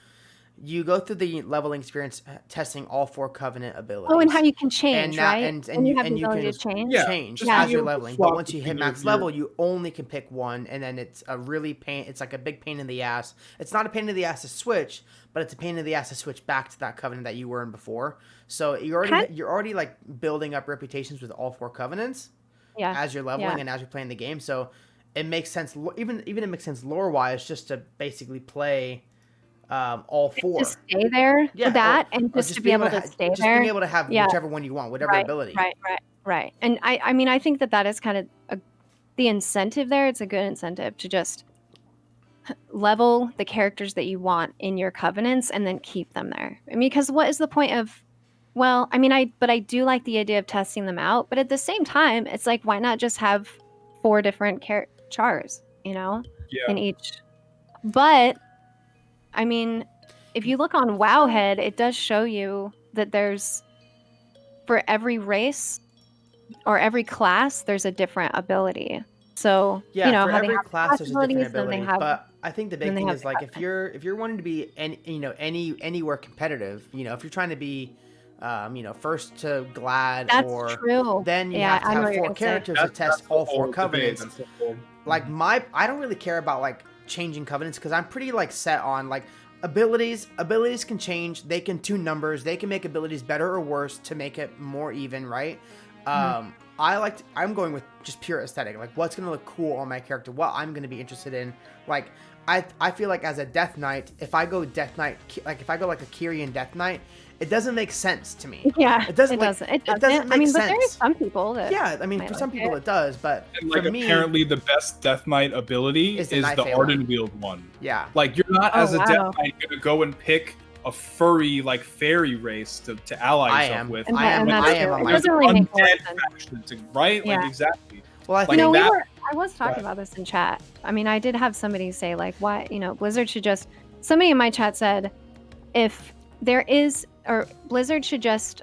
You go through the leveling experience testing all 4 Covenant abilities. Oh, and how you can change, right? And you have the ability to change as you're leveling. But once you hit max level, you only can pick one, and then it's it's like a big pain in the ass. It's not a pain in the ass to switch, but it's a pain in the ass to switch back to that Covenant that you were in before. So you're already like building up reputations with all 4 Covenants as you're leveling and as you're playing the game. So it makes sense, even it makes sense lore-wise, just to basically play all four. Just stay there with that, and just to be able to stay there. Just being able to have whichever one you want, whatever ability. Right. And I mean, I think that is kind of the incentive there. It's a good incentive to just level the characters that you want in your covenants and then keep them there. I mean, because what is the point of? Well, I mean, I do like the idea of testing them out, but at the same time, it's like, why not just have 4 different chars, in each? But I mean, if you look on Wowhead, it does show you that there's, for every race or every class, there's a different ability. So for every class there's a different ability. But I think the big thing is like if you're wanting to be anywhere competitive, if you're trying to be first to Glad, then you have to have 4 characters to test all 4 covenants. Like I don't really care about like changing covenants because I'm pretty like set on like abilities can change. They can tune numbers. They can make abilities better or worse to make it more even, right? I'm going with just pure aesthetic, like what's gonna look cool on my character, what I'm gonna be interested in. Like I feel like as a Death Knight, if I go Death Knight, like if I go like a Kyrian Death Knight, it doesn't make sense to me. Yeah, it doesn't. It doesn't make sense. But there are some people that. Yeah, I mean, for some people it does, but like for me, apparently the best Death Knight ability is the Ardenweald one. Yeah, like you're not as a Death Knight gonna go and pick a furry like fairy race to ally yourself with. I am. It doesn't really make sense, right? Yeah. Like exactly. Well, I think I was talking about this in chat. I mean, I did have somebody say like, why, Blizzard should just. Somebody in my chat said, if there is, or Blizzard should just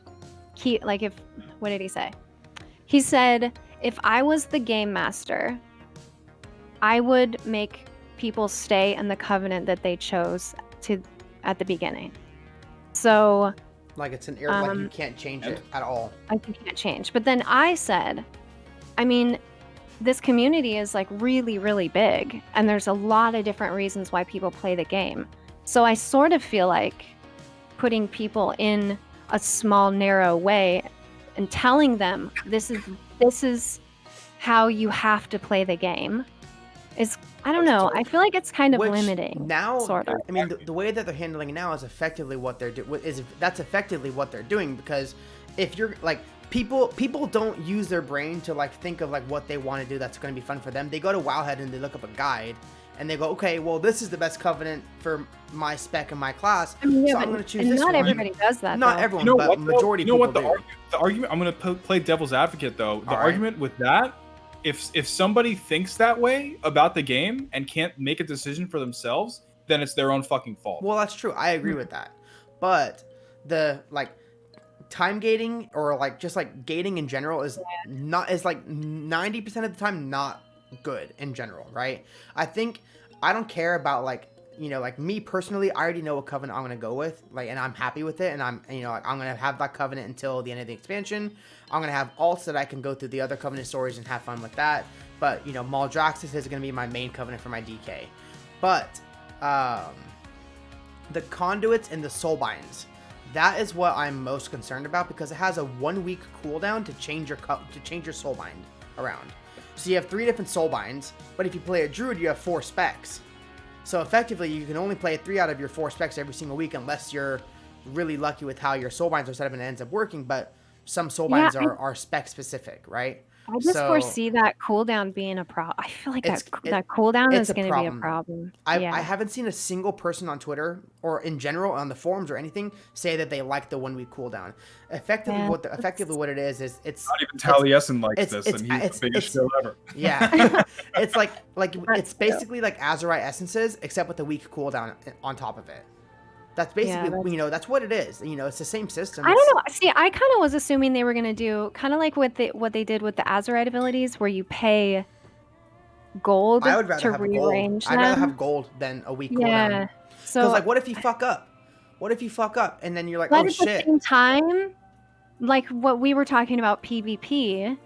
keep like if. What did he say? He said, if I was the game master, I would make people stay in the covenant that they chose to at the beginning. So like it's an error, like you can't change it at all. Like you can't change. But then I said, I mean, this community is like really, really big, and there's a lot of different reasons why people play the game. So I sort of feel like putting people in a small, narrow way and telling them this is how you have to play the game is, I don't know. I feel like it's kind of limiting. Now, sort of. I mean, the way that they're handling it now is effectively what they're that's effectively what they're doing, because if you're like people don't use their brain to like think of like what they want to do that's going to be fun for them. They go to Wowhead and they look up a guide and they go, okay, well, this is the best covenant for my spec and my class, so I'm going to choose this one. Not everybody does that. Not everyone, but majority. You know what? The argument. I'm going to play devil's advocate though. The argument with that. If somebody thinks that way about the game and can't make a decision for themselves, then it's their own fucking fault. Well, that's true. I agree with that. But the like time gating or like just like gating in general is like 90% of the time not good in general, right? I think I don't care about like, like me personally, I already know what covenant I'm going to go with, like, and I'm happy with it. And I'm, like, I'm going to have that covenant until the end of the expansion. I'm going to have alts that I can go through the other covenant stories and have fun with that. But, Maldraxxus is going to be my main covenant for my DK. But, the conduits and the soulbinds, that is what I'm most concerned about, because it has a 1-week cooldown to change your soulbind around. So you have 3 different soulbinds, but if you play a druid, you have 4 specs. So effectively, you can only play 3 out of your 4 specs every single week unless you're really lucky with how your soulbinds are set up and it ends up working. But some soulbinds are spec specific, right? I just foresee that cooldown being a problem. I feel like that cooldown is going to be a problem. I haven't seen a single person on Twitter or in general on the forums or anything say that they like the 1-week cooldown. Effectively, what it is it's not even Taliesin likes this, and he's the biggest show ever. Yeah, it's like it's basically like Azerite essences, except with a week cooldown on top of it. That's basically, that's what it is. It's the same system. I don't know. See, I kind of was assuming they were going to do kind of like what they did with the Azerite abilities, where you pay gold to rearrange them. I'd rather have gold than a week cooldown. So, because, like, what if you fuck up? What if you fuck up and then you're like, oh, shit. But at the same time, like what we were talking about PvP,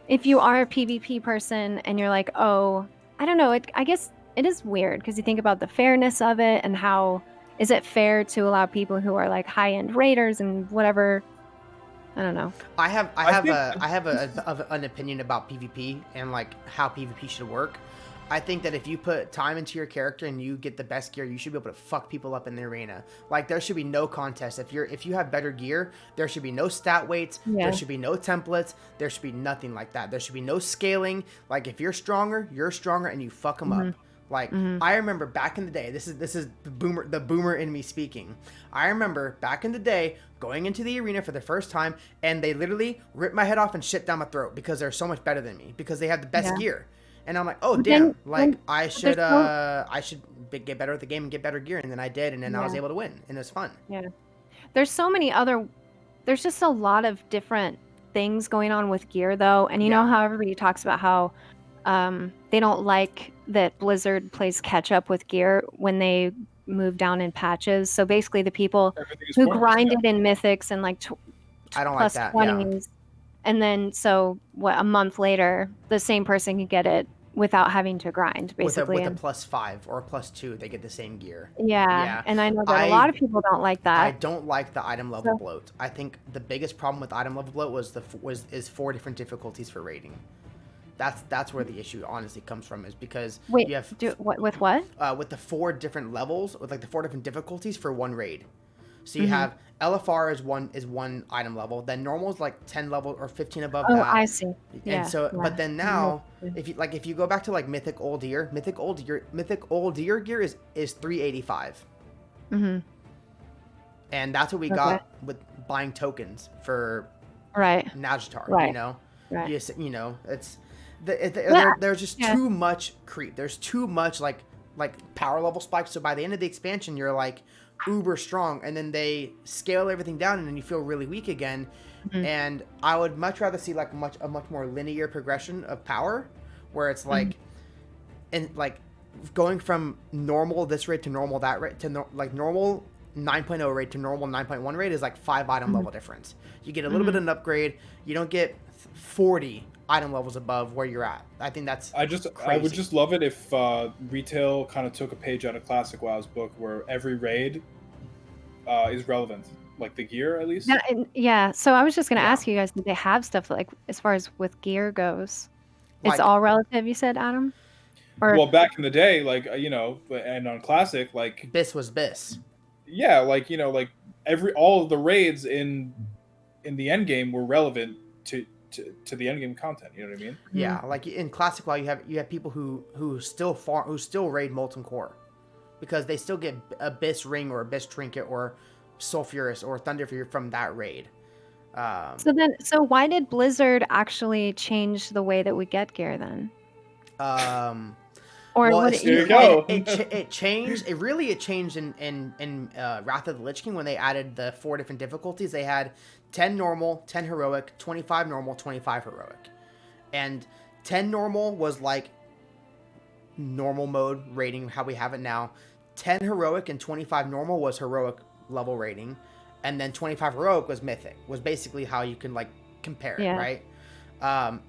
if you are a PvP person and you're like, oh, I don't know. I guess it is weird because you think about the fairness of it and how... Is it fair to allow people who are like high-end raiders and whatever? I don't know. I have an opinion about PvP and like how PvP should work. I think that if you put time into your character and you get the best gear, you should be able to fuck people up in the arena. Like, there should be no contest. If you have better gear, there should be no stat weights. Yeah. There should be no templates. There should be nothing like that. There should be no scaling. Like, if you're stronger, and you fuck them up. Like, I remember back in the day, this is the boomer in me speaking. I remember back in the day going into the arena for the first time, and they literally ripped my head off and shit down my throat because they're so much better than me, because they have the best gear. And I'm like, oh, damn, I should get better at the game and get better gear. And then I did, and then I was able to win, and it was fun. Yeah. There's just a lot of different things going on with gear, though. And you know how everybody talks about how they don't like that Blizzard plays catch up with gear when they move down in patches. So basically the people who grinded in Mythics and like I don't plus like that. 20s, and then so a month later the same person can get it without having to grind, basically. With a +5 or a +2, they get the same gear. Yeah. And I know that a lot of people don't like that. I don't like the item level bloat. I think the biggest problem with item level bloat is 4 different difficulties for raiding. That's where the issue honestly comes from, is because you have with what? With the 4 different levels, with like the 4 different difficulties for one raid. So you have LFR is one item level, then normal is like 10 levels or 15 above that. Oh, I see. And but then now, if you go back to like Mythic Old Year gear is 385. And that's what we got with buying tokens for Najatar. Right. You know, it's there's just too much creep. There's too much like power level spikes. So by the end of the expansion, you're like uber strong, and then they scale everything down, and then you feel really weak again. And I would much rather see like a much more linear progression of power, where it's like, and like going from normal this raid to normal that raid to like normal 9.0 raid to normal 9.1 raid is like 5 item level difference. You get a little bit of an upgrade. You don't get 40 item levels above where you're at. I think that's I would crazy. just love it if retail kind of took a page out of Classic WoW's book, where every raid is relevant, like the gear at least. So I was just gonna ask you guys, did they have stuff like, as far as with gear goes, it's Like- all relative, you said, Adam? Or Well, back in the day, like and on Classic, like Bis was Bis. yeah, like like all of the raids in the end game were relevant to the end game content. You know what I mean? Yeah, like in Classic WoW, you have people who still raid Molten Core, because they still get Abyss Ring or Abyss Trinket or Sulfurous or Thunderfury from that raid. So why did Blizzard actually change the way that we get gear then? Or Well, what? There you go. It changed. It changed in Wrath of the Lich King when they added the 4 different difficulties. They had 10 normal, 10 heroic, 25 normal, 25 heroic, and 10 normal was like normal mode rating, how we have it now. 10 heroic and 25 normal was heroic level rating, and then 25 heroic was mythic. Was basically how you can like compare it, right?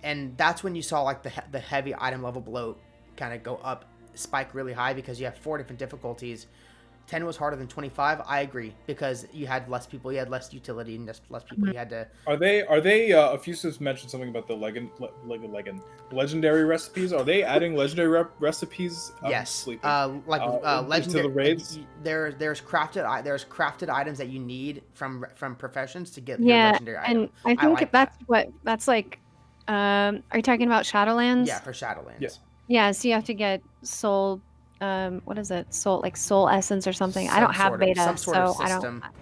And that's when you saw like the heavy item level bloat kind of go up, spike really high, because you have 4 different difficulties. 10 was harder than 25. I agree, because you had less people, you had less utility, and less people you had to. Are they Effusive mentioned something about the legendary recipes? Are they adding legendary recipes? Yes. Legendary into the raids. There's crafted items that you need from professions to get your legendary item. And I think that's like. Are you talking about Shadowlands? Yeah, for Shadowlands. Yes. Yeah, so you have to get soul. What is it? Soul essence or something. I don't have beta, some sort of so I system. don't.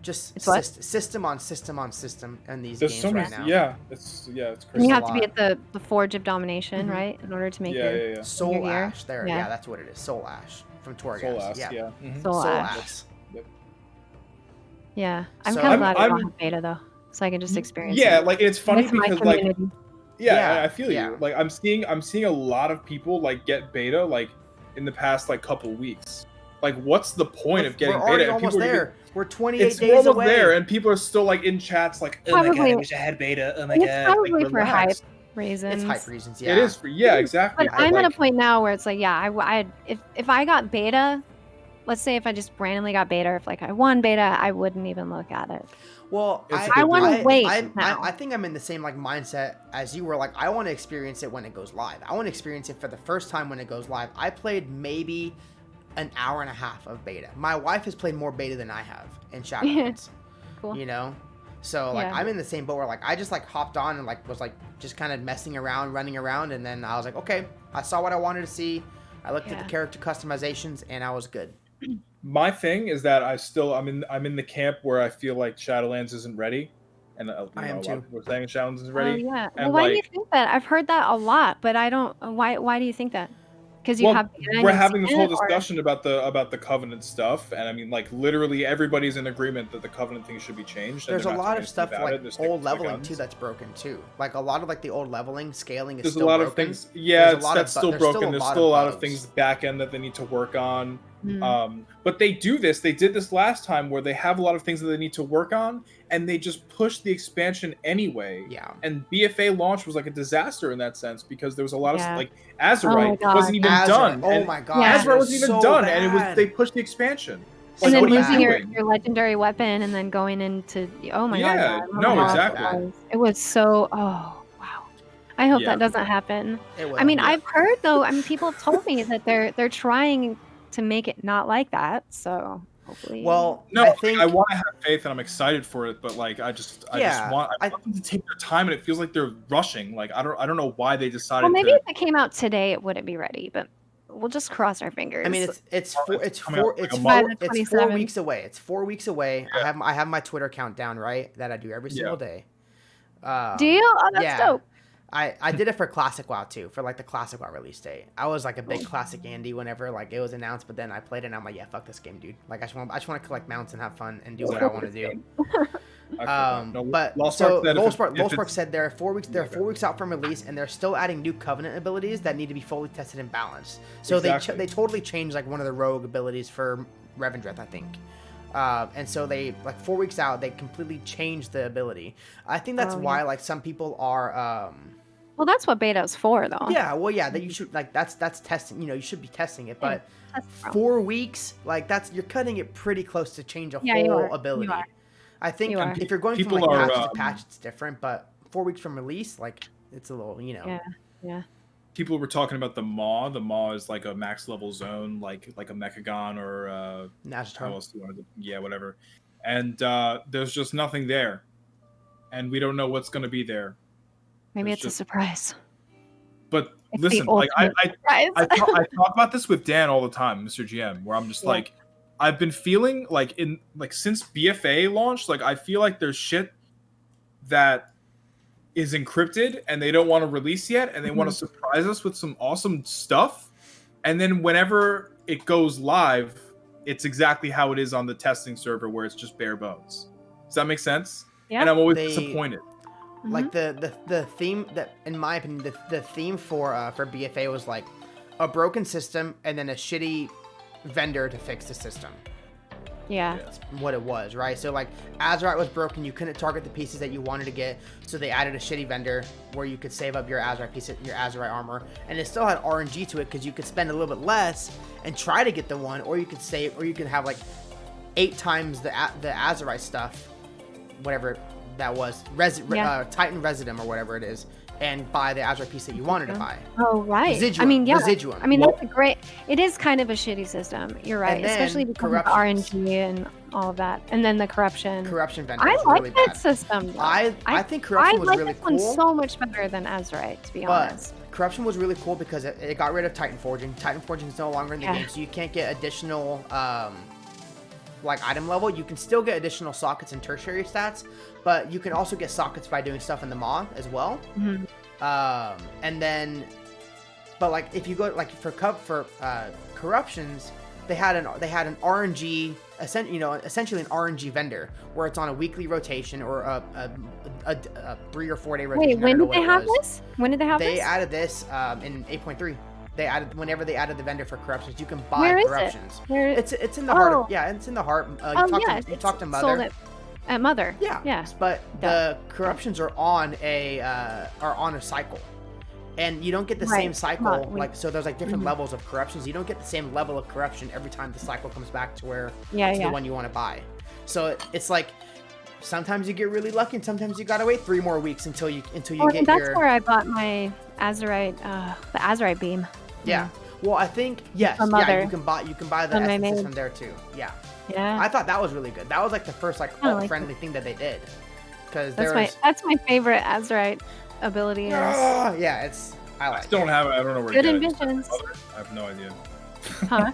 Just It's what? system on system in these There's games so many. right now. Yeah, it's crazy. And you have a to be lot. at the Forge of Domination, right, in order to make your Soul your gear. Ash. There, Yeah. yeah, that's what it is. Soul Ash from Torghast. Soul Ash, Yeah. Mhm. Soul Soul Ash. Ash. Yeah, I'm So- kind of glad I I'm- don't have beta though, so I can just experience Yeah, it. like it's funny With my because like community. I feel yeah. you. Like I'm seeing a lot of people like get beta like in the past like couple weeks. Like, what's the point of getting We're already beta? And almost people are there. We're 28 It's days almost away. there, and people are still like in chats like, oh my god, I Probably- wish I had beta. Oh my It's god. probably like, for hype relax. reasons. It's hype reasons. Yeah. It is for exactly. But I'm at a like, point now where it's like, yeah, if I got beta, let's say if I just randomly got beta, or if like I won beta, I wouldn't even look at it. Well, I want to wait now. I think I'm in the same like mindset as you were. Like, I want to experience it when it goes live. I want to experience it for the first time when it goes live. I played maybe an hour and a half of beta. My wife has played more beta than I have in Shadowlands. Cool. You know, so like Yeah. I'm in the same boat where like I just like hopped on and like was like just kind of messing around, running around, and then I was like, okay, I saw what I wanted to see. I looked at the character customizations, and I was good. My thing is that I'm in the camp where I feel like Shadowlands isn't ready, and I am a lot too. of people are saying Shadowlands isn't Oh ready. yeah. Well, And why do you like, think that? I've heard that a lot, but I don't. Why do you think that? Because you well, have beta and we're you've having this seen whole it, or- discussion about the Covenant stuff, and I mean, like, literally everybody's in agreement that the Covenant thing should be changed. and There's a they're not lot doing of stuff anything about like it. They're sticking old to the leveling guns. too that's broken too. Like a lot of like the old leveling scaling is There's a still lot broken. of things. Yeah, There's a lot that's of still there's still broken. a There's lot still a of lot of bugs. things back end that they need to work on. Mm. But they do this. They did this last time where they have a lot of things that they need to work on, and they just push the expansion anyway. Yeah. And BFA launch was like a disaster in that sense because there was a lot Yeah. of like Azerite God. wasn't even done. Oh and my god. Yeah. Azerite wasn't even so done, bad. and it was they pushed the expansion. And Like, then what are you losing your doing? legendary weapon and then going into oh my god. Yeah, I remember no, how exactly. It was so wow. I hope Yeah. that doesn't happen. It will. I mean, yeah. I've heard though. I mean, people have told me that they're trying to make it not like that. So hopefully. Well, No, I like, think I want to have faith and I'm excited for it, but like I just Yeah, want them to take their time, and it feels like they're rushing. Like I don't know why they decided Well, maybe to. if it came out today, it wouldn't be ready. But we'll just cross our fingers. I mean it's coming out like a month. it's 4 27. weeks away. It's 4 weeks away. Yeah. I have my Twitter account down, right? That I do every single day. Do you? Oh, that's yeah. dope. I did it for Classic WoW too, for like the Classic WoW release date. I was like a big Classic Andy whenever like it was announced, but then I played it and I'm like, yeah, fuck this game, dude. Like I just want to collect mounts and have fun and do what I want to do. But so Volspark said there are 4 weeks. They're 4 weeks out from release, and they're still adding new Covenant abilities that need to be fully tested and balanced. So Exactly. they totally changed like one of the rogue abilities for Revendreth, I think. And so they like 4 weeks out, they completely changed the ability. I think that's why like some people are. Well, that's what beta's for, though. Yeah, well, yeah, that you should like that's testing. You know, you should be testing it, but that's the problem. 4 weeks, like you're cutting it pretty close to change a Yeah, you whole are. ability. You are. I think You are. if you're going from People like are, patch to patch, it's different, but 4 weeks from release, like it's a little, you know. Yeah. People were talking about the Maw. The Maw is like a max level zone, like a Mechagon or how Nazjatar. else do you want to? Yeah, whatever. And there's just nothing there, and we don't know what's going to be there. Maybe There's it's a just- surprise. But It's the listen, like ultimate surprise. I talk about this with Dan all the time, Mr. GM, where I'm just like, I've been feeling like since BFA launched, like I feel like there's shit that is encrypted and they don't want to release yet, and they want to surprise us with some awesome stuff, and then whenever it goes live, it's exactly how it is on the testing server, where it's just bare bones. Does that make sense? Yeah. And I'm always disappointed. Like the theme that, in my opinion, the theme for BFA was like a broken system and then a shitty vendor to fix the system. Yeah. That's what it was, right? So like Azerite was broken, you couldn't target the pieces that you wanted to get, so they added a shitty vendor where you could save up your Azerite piece, your Azerite armor, and it still had RNG to it because you could spend a little bit less and try to get the one, or you could save, or you could have like 8 times the Azerite stuff, whatever that was, Titan Residuum or whatever it is, and buy the Azerite piece that you wanted to buy. Oh, right. Residuum, I mean, yeah. Residuum. I mean, that's a great. It is kind of a shitty system. You're right, And then especially because of the RNG and all of that, and then the corruption. Corruption vendor. I was like really that bad. system. Though. I think corruption was like really this one cool. so much better than Azerite, to be honest. Corruption was really cool because it got rid of Titan Forging. Titan Forging is no longer in the game, so you can't get additional like item level. You can still get additional sockets and tertiary stats, but you can also get sockets by doing stuff in the Maw as well. And then, but like if you go like for corruptions, they had an RNG, essentially an RNG vendor where it's on a weekly rotation or a 3 or 4 day rotation. Wait, when did they have this? When did they have this? They added this in 8.3. Whenever they added the vendor for corruptions, you can buy Where is corruptions. Where is It's in the heart. Of, yeah, it's in the heart. You talk to Mother. Sold at Mother. Yeah. Yeah. But the corruptions are on a cycle, And you don't get the Right. same cycle, Come on, like, so there's like different levels of corruptions. You don't get the same level of corruption every time the cycle comes back to where Yeah, to yeah. the one you want to buy. So it's like sometimes you get really lucky, and sometimes you gotta wait 3 more weeks until you Well, get that's your. where I bought my Azurite, the Azurite beam. Yeah. Well, I think yes. From Yeah, Mother. you can buy the From my essences maid. from there too. Yeah. Yeah. I thought that was really good. That was like the first like I like alt-friendly thing that they did. Because That's my favorite Azurite ability. Is yeah, I I like. still don't have it. I don't know where good to get it. envisions. I have no idea. Huh?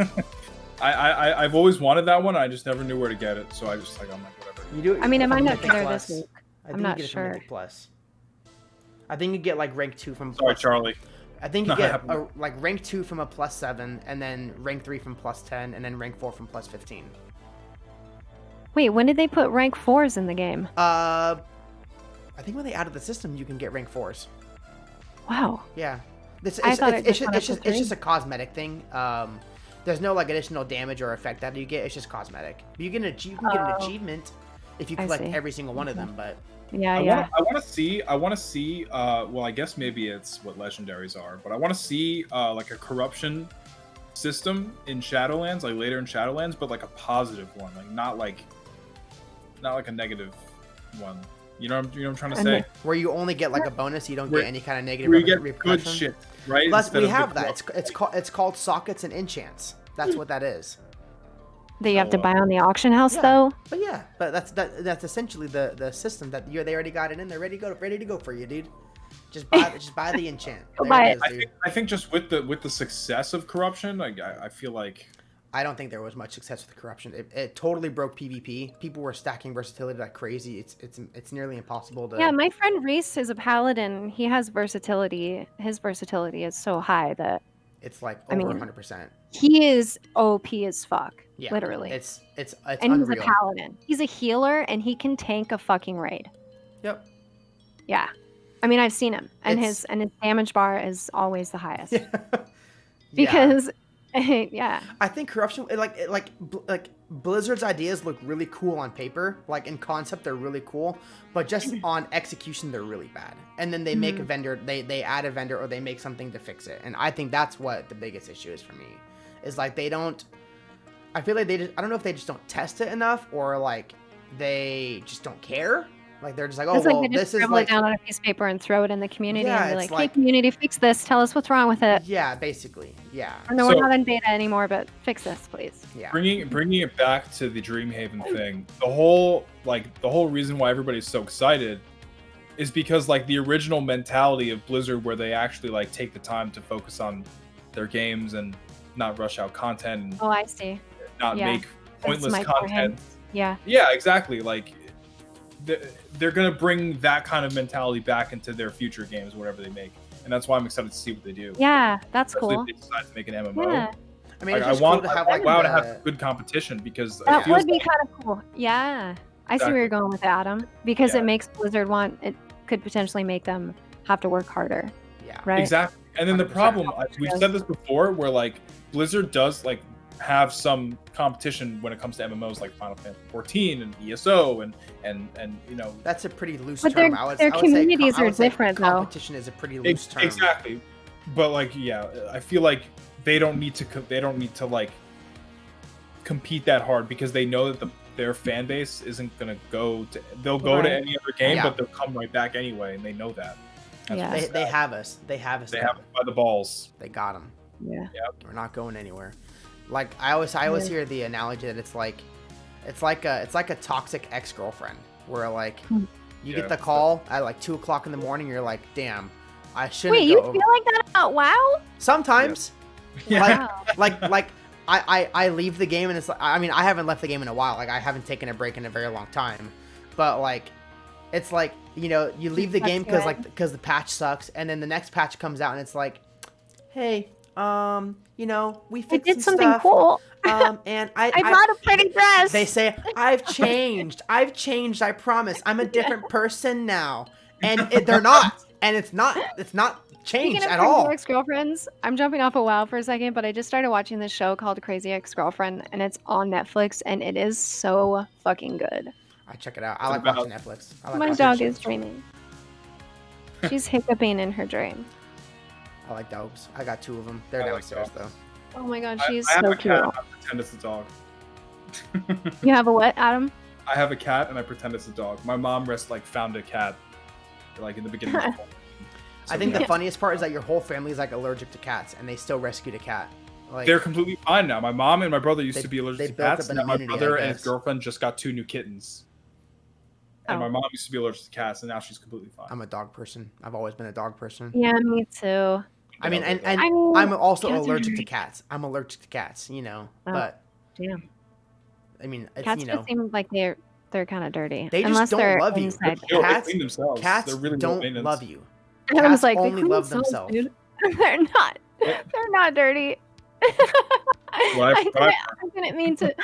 I've always wanted that one. I just never knew where to get it. So I just like I'm like whatever. You do it. I mean, it from might not Mythic be there Plus. this week. I think I'm you not get it from sure. Mythic Plus. I think you get like rank 2 from. Sorry, plus- Charlie. I think you No, I get haven't. like rank 2 from a +7, and then rank 3 from +10, and then rank 4 from +15. Wait, when did they put rank 4s in the game? I think when they added the system, you can get rank 4s. Wow. Yeah, it's I thought it it's just went up to it's 3. just a cosmetic thing. There's no like additional damage or effect that you get. It's just cosmetic. But you can get an Oh. achievement if you I collect see. every single one of them. But Yeah, I yeah. want to see. Well, I guess maybe it's what legendaries are, but I want to see like a corruption system in Shadowlands, like later in Shadowlands, but like a positive one, like not like a negative one. You know what I'm trying to say? where you only get like a bonus, you don't Where- get any kind of negative Where you get good repercussion. shit, right? Plus, Instead we of the have that. corrupt- It's called sockets and enchants. That's what that is. That you have to Oh, buy on the auction house, Yeah. though. But yeah, but that's essentially the system that they already got it in. They're ready to go for you, dude. Just buy the enchant. Go There buy it it. is, dude. I think just with the success of corruption, I feel like I don't think there was much success with corruption. It totally broke PvP. People were stacking versatility like crazy. It's nearly impossible to. Yeah, my friend Reese is a paladin. He has versatility. His versatility is so high that It's like I over mean, 100%. he is OP as fuck. Yeah, Literally. It's and unreal. he's a paladin. He's a healer and he can tank a fucking raid. Yep. Yeah. I mean, I've seen him, and It's- his damage bar is always the highest. Yeah. Because, yeah. I think corruption, like Blizzard's ideas look really cool on paper. Like in concept, they're really cool, but just on execution, they're really bad. And then they make a vendor, they add a vendor, or they make something to fix it. And I think that's what the biggest issue is for me. Is like they don't. I feel like I don't know if they just don't test it enough, or like they just don't care. Like they're just like, oh It's well, like they just this is scribble like it down on a piece of paper and throw it in the community Yeah, and be it's like, hey, like- community, fix this. Tell us what's wrong with it. yeah, basically, yeah, Or no, So- we're not in beta anymore, but fix this, please. yeah. bringing it back to the Dreamhaven thing, the whole reason why everybody's so excited is because like the original mentality of Blizzard, where they actually like take the time to focus on their games and not rush out content and Oh, I see. not yeah. make pointless That's content. Yeah. Yeah, exactly. Like they're gonna bring that kind of mentality back into their future games, whatever they make, and that's why I'm excited to see what they do. Yeah, that's Especially cool. if they decide to make an MMO. Yeah, I mean, Like, it's I just want cool to have like like WoW to the- have good competition because it that feels would be like, kind of cool. Yeah. I see where Exactly. you're going with it, Adam. Because Yeah. it makes Blizzard it could potentially make them have to work harder, yeah. right? exactly. And then the 100%. problem, we've said this before, where like Blizzard does like have some competition when it comes to MMOs like Final Fantasy 14 and ESO and you know That's a pretty loose But term. their I would say communities I are would say different, though. competition is a pretty loose term. exactly. But like yeah, I feel like they don't need to like compete that hard because they know that their fan base isn't gonna they'll go to Right. any other game, Yeah. but they'll come right back anyway, and they know that. That's Yeah. what's They sad. have us. They have us. They now. have it by the balls. They got them. Yeah. We're not going anywhere. Like I always hear the analogy that it's like a toxic ex-girlfriend where like you Yeah. get the call at like 2:00 in the morning. You're like, damn, I shouldn't Wait, go you over. feel like that about WoW? Sometimes, Wow. like I leave the game and it's like, I mean, I haven't left the game in a while. Like I haven't taken a break in a very long time, but like it's like, you know, you leave the game because the patch sucks, and then the next patch comes out and it's like, hey, you know, we I fixed did some something stuff, cool. and I bought a pretty dress. they say I've changed, I promise, I'm a different person now, and they're not, and it's not changed Speaking of at Crazy all. Ex-Girlfriends, I'm jumping off of WoW for a second, but I just started watching this show called Crazy Ex-Girlfriend, and it's on Netflix, and it is so fucking good. I check it out. I like about- watching Netflix. I like My watching dog shit. is dreaming. She's hiccuping in her dream. I like dogs. I got 2 of them. They're I like downstairs dogs. Oh my god, I she's have so a cute. cat. I pretend it's a dog. You have a what, Adam? I have a cat and I pretend it's a dog. My mom found a cat like in the beginning of the fall. I think the funniest part is that your whole family is like allergic to cats, and they still rescued a cat. Like, they're completely fine now. My mom and my brother used to be they allergic to built cats. up an Now my immunity, brother I and his guess. girlfriend just got 2 new kittens. And Oh. my mom used to be allergic to cats, and now she's completely fine. I'm a dog person. I've always been a dog person. Yeah, me too. I mean, and I mean, I'm also cats are allergic to great. cats. I'm allergic to cats, you know. Oh, But Damn. I mean, it's, Cats you know, just seem like they're kind of dirty. they just unless don't they're love you. inside. They Cats- clean themselves. cats They're really low don't maintenance. love you. And I was Cats like, only they clean love themselves, themselves. dude. They're not. Yeah. They're not dirty. Well, I didn't mean to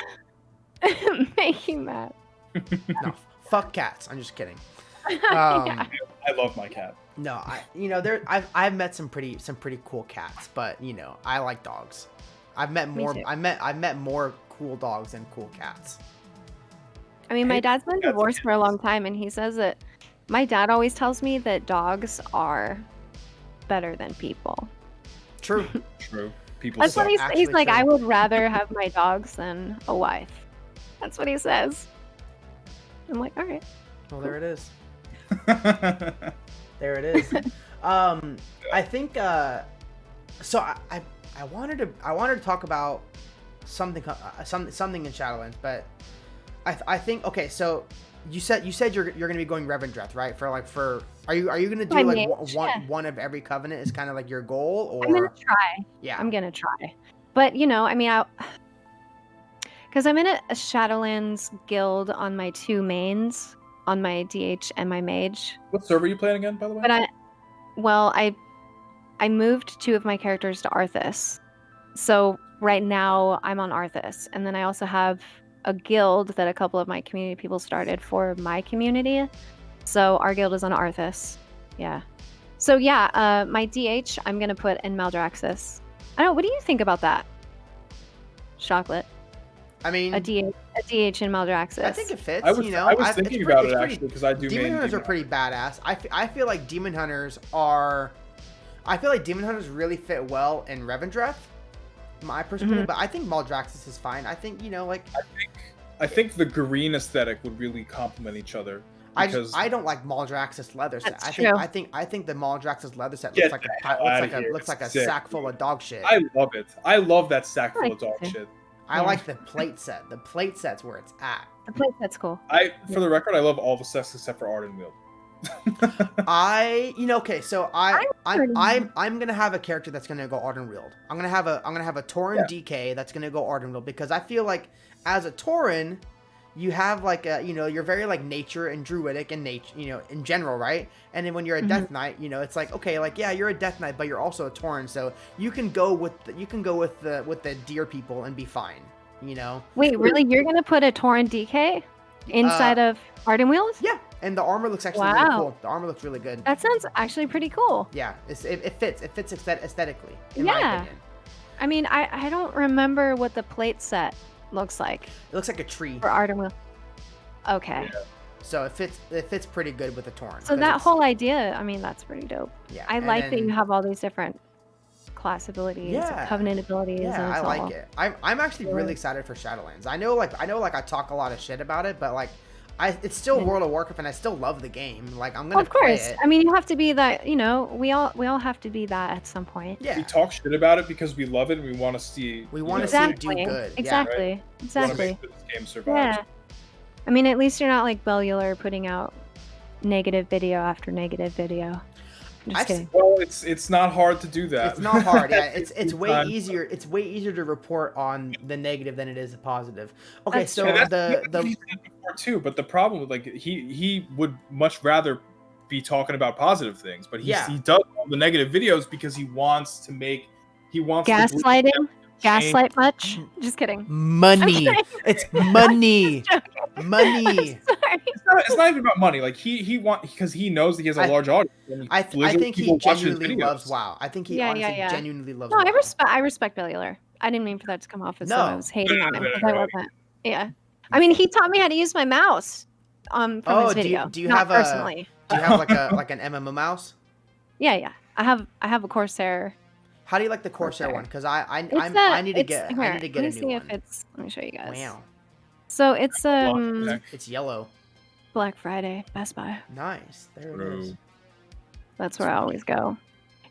make you mad. No, fuck cats. I'm just kidding. Yeah. I love my cat. No, I've met some pretty cool cats, but you know, I like dogs. I've met Me more. too. I've met more cool dogs than cool cats. I mean, my Hey, dad's been cats are divorced for a long time, and he says that my dad always tells me that dogs are better than people. True. True. People That's suck. what he's Actually like. true. I would rather have my dogs than a wife. That's what he says. I'm like, all right. Well, there it is. There it is. I think. So I wanted to talk about something in Shadowlands, but I think okay. So you said you're gonna be going Revendreth, right? Are you gonna do My like mage, yeah. one of every covenant is kind of like your goal, or I'm gonna try. yeah? I'm gonna try. But you know, I mean, because I'm in a Shadowlands guild on my 2 mains, on my DH and my mage. What server are you playing again, by the way? But I moved 2 of my characters to Arthas. So right now I'm on Arthas, and then I also have a guild that a couple of my community people started for my community. So our guild is on Arthas. Yeah. So yeah, my DH I'm gonna put in Maldraxxus. I don't know. What do you think about that? Chocolate. I mean, A DH in Maldraxxus. I think it fits. I was, you know, I was it's thinking pretty- about it's it pretty- actually because I do Demon main hunters are demon. pretty badass. I feel like demon hunters are. I feel like demon hunters really fit well in Revendreth, my perspective. Mhm. But I think Maldraxxus is fine. I think, you know, like I think the green aesthetic would really complement each other. Because I don't like Maldraxxus leather set. That's I true. think the Maldraxxus leather set Get looks like the hell outta here. looks like a It's sick. sack full of dog shit. I love it. I love that sack full like of dog it too. shit. I Yeah. like the plate set. The plate set's where it's at. The place that's cool. For the record, I love all the sets except for Ardenweald. Okay, so I'm gonna have a character that's gonna go Ardenweald. I'm gonna have a Tauren DK that's gonna go Ardenweald because I feel like as a Tauren, you have like a, you know, you're very like nature and druidic and nature, you know, in general, right? And then when you're a Death Knight, you know, it's like, okay, like yeah, you're a Death Knight, but you're also a Tauren, so you can go with the deer people and be fine, you know. Wait, really? You're gonna put a Tauren DK inside of Ardenweald? Yeah, and the armor looks actually really Wow. cool. The armor looks really good. That sounds actually pretty cool. Yeah, it fits aesthetically in my Yeah. opinion. I mean, I don't remember what the plate set looks like It looks like a tree. for Ardenweald. Okay. Yeah. So it fits pretty good with the Tauren. So 'cause that it's- whole idea, I mean, that's pretty dope. yeah, I and like that then- you have all these different class abilities, Yeah. and covenant abilities. and Yeah, I it's like all- it. I'm actually really excited for Shadowlands. I know I talk a lot of shit about it, but like it's still Yeah. World of Warcraft and I still love the game. Like I'm Well, gonna of course. play it. I mean, you have to be that. You know, we all have to be that at some point. Yeah, We talk shit about it because we love it and we want to see. we want to Exactly. see it do good. Exactly. We want to Exactly. make sure this game survives. Yeah. I mean, at least you're not like Bellular putting out negative video after negative video. I'm just I've kidding. Well, it's not hard to do that. It's not hard. Yeah, it's way Time. easier. It's way easier to report on the negative than it is a positive. Okay, That's so true. And the that's what he said before too. But the problem with like he would much rather be talking about positive things, but he does all the negative videos because he wants to Gaslighting? Gaslight much? Just kidding. money. It's money. Money. Sorry. It's not even about money. Like he because he knows that he has a large audience. And I think he people watch his genuinely videos. loves WoW. I think he Yeah, honestly yeah. genuinely loves No, WoW. I respect Bellular. I didn't mean for that to come off as though I No. was hating on him No, because no, I no. wasn't. Yeah. I mean, he taught me how to use my mouse from Oh, his do you- video. do you not have a- personally. Do you have like an MMO mouse? Yeah, yeah. I have a Corsair. How do you like the Corsair one? Because I need to get a new one. Let me see if it's. Let me show you guys. Wow. So it's It's yellow. Black Friday, Best Buy. Nice. There it is. That's where I always go.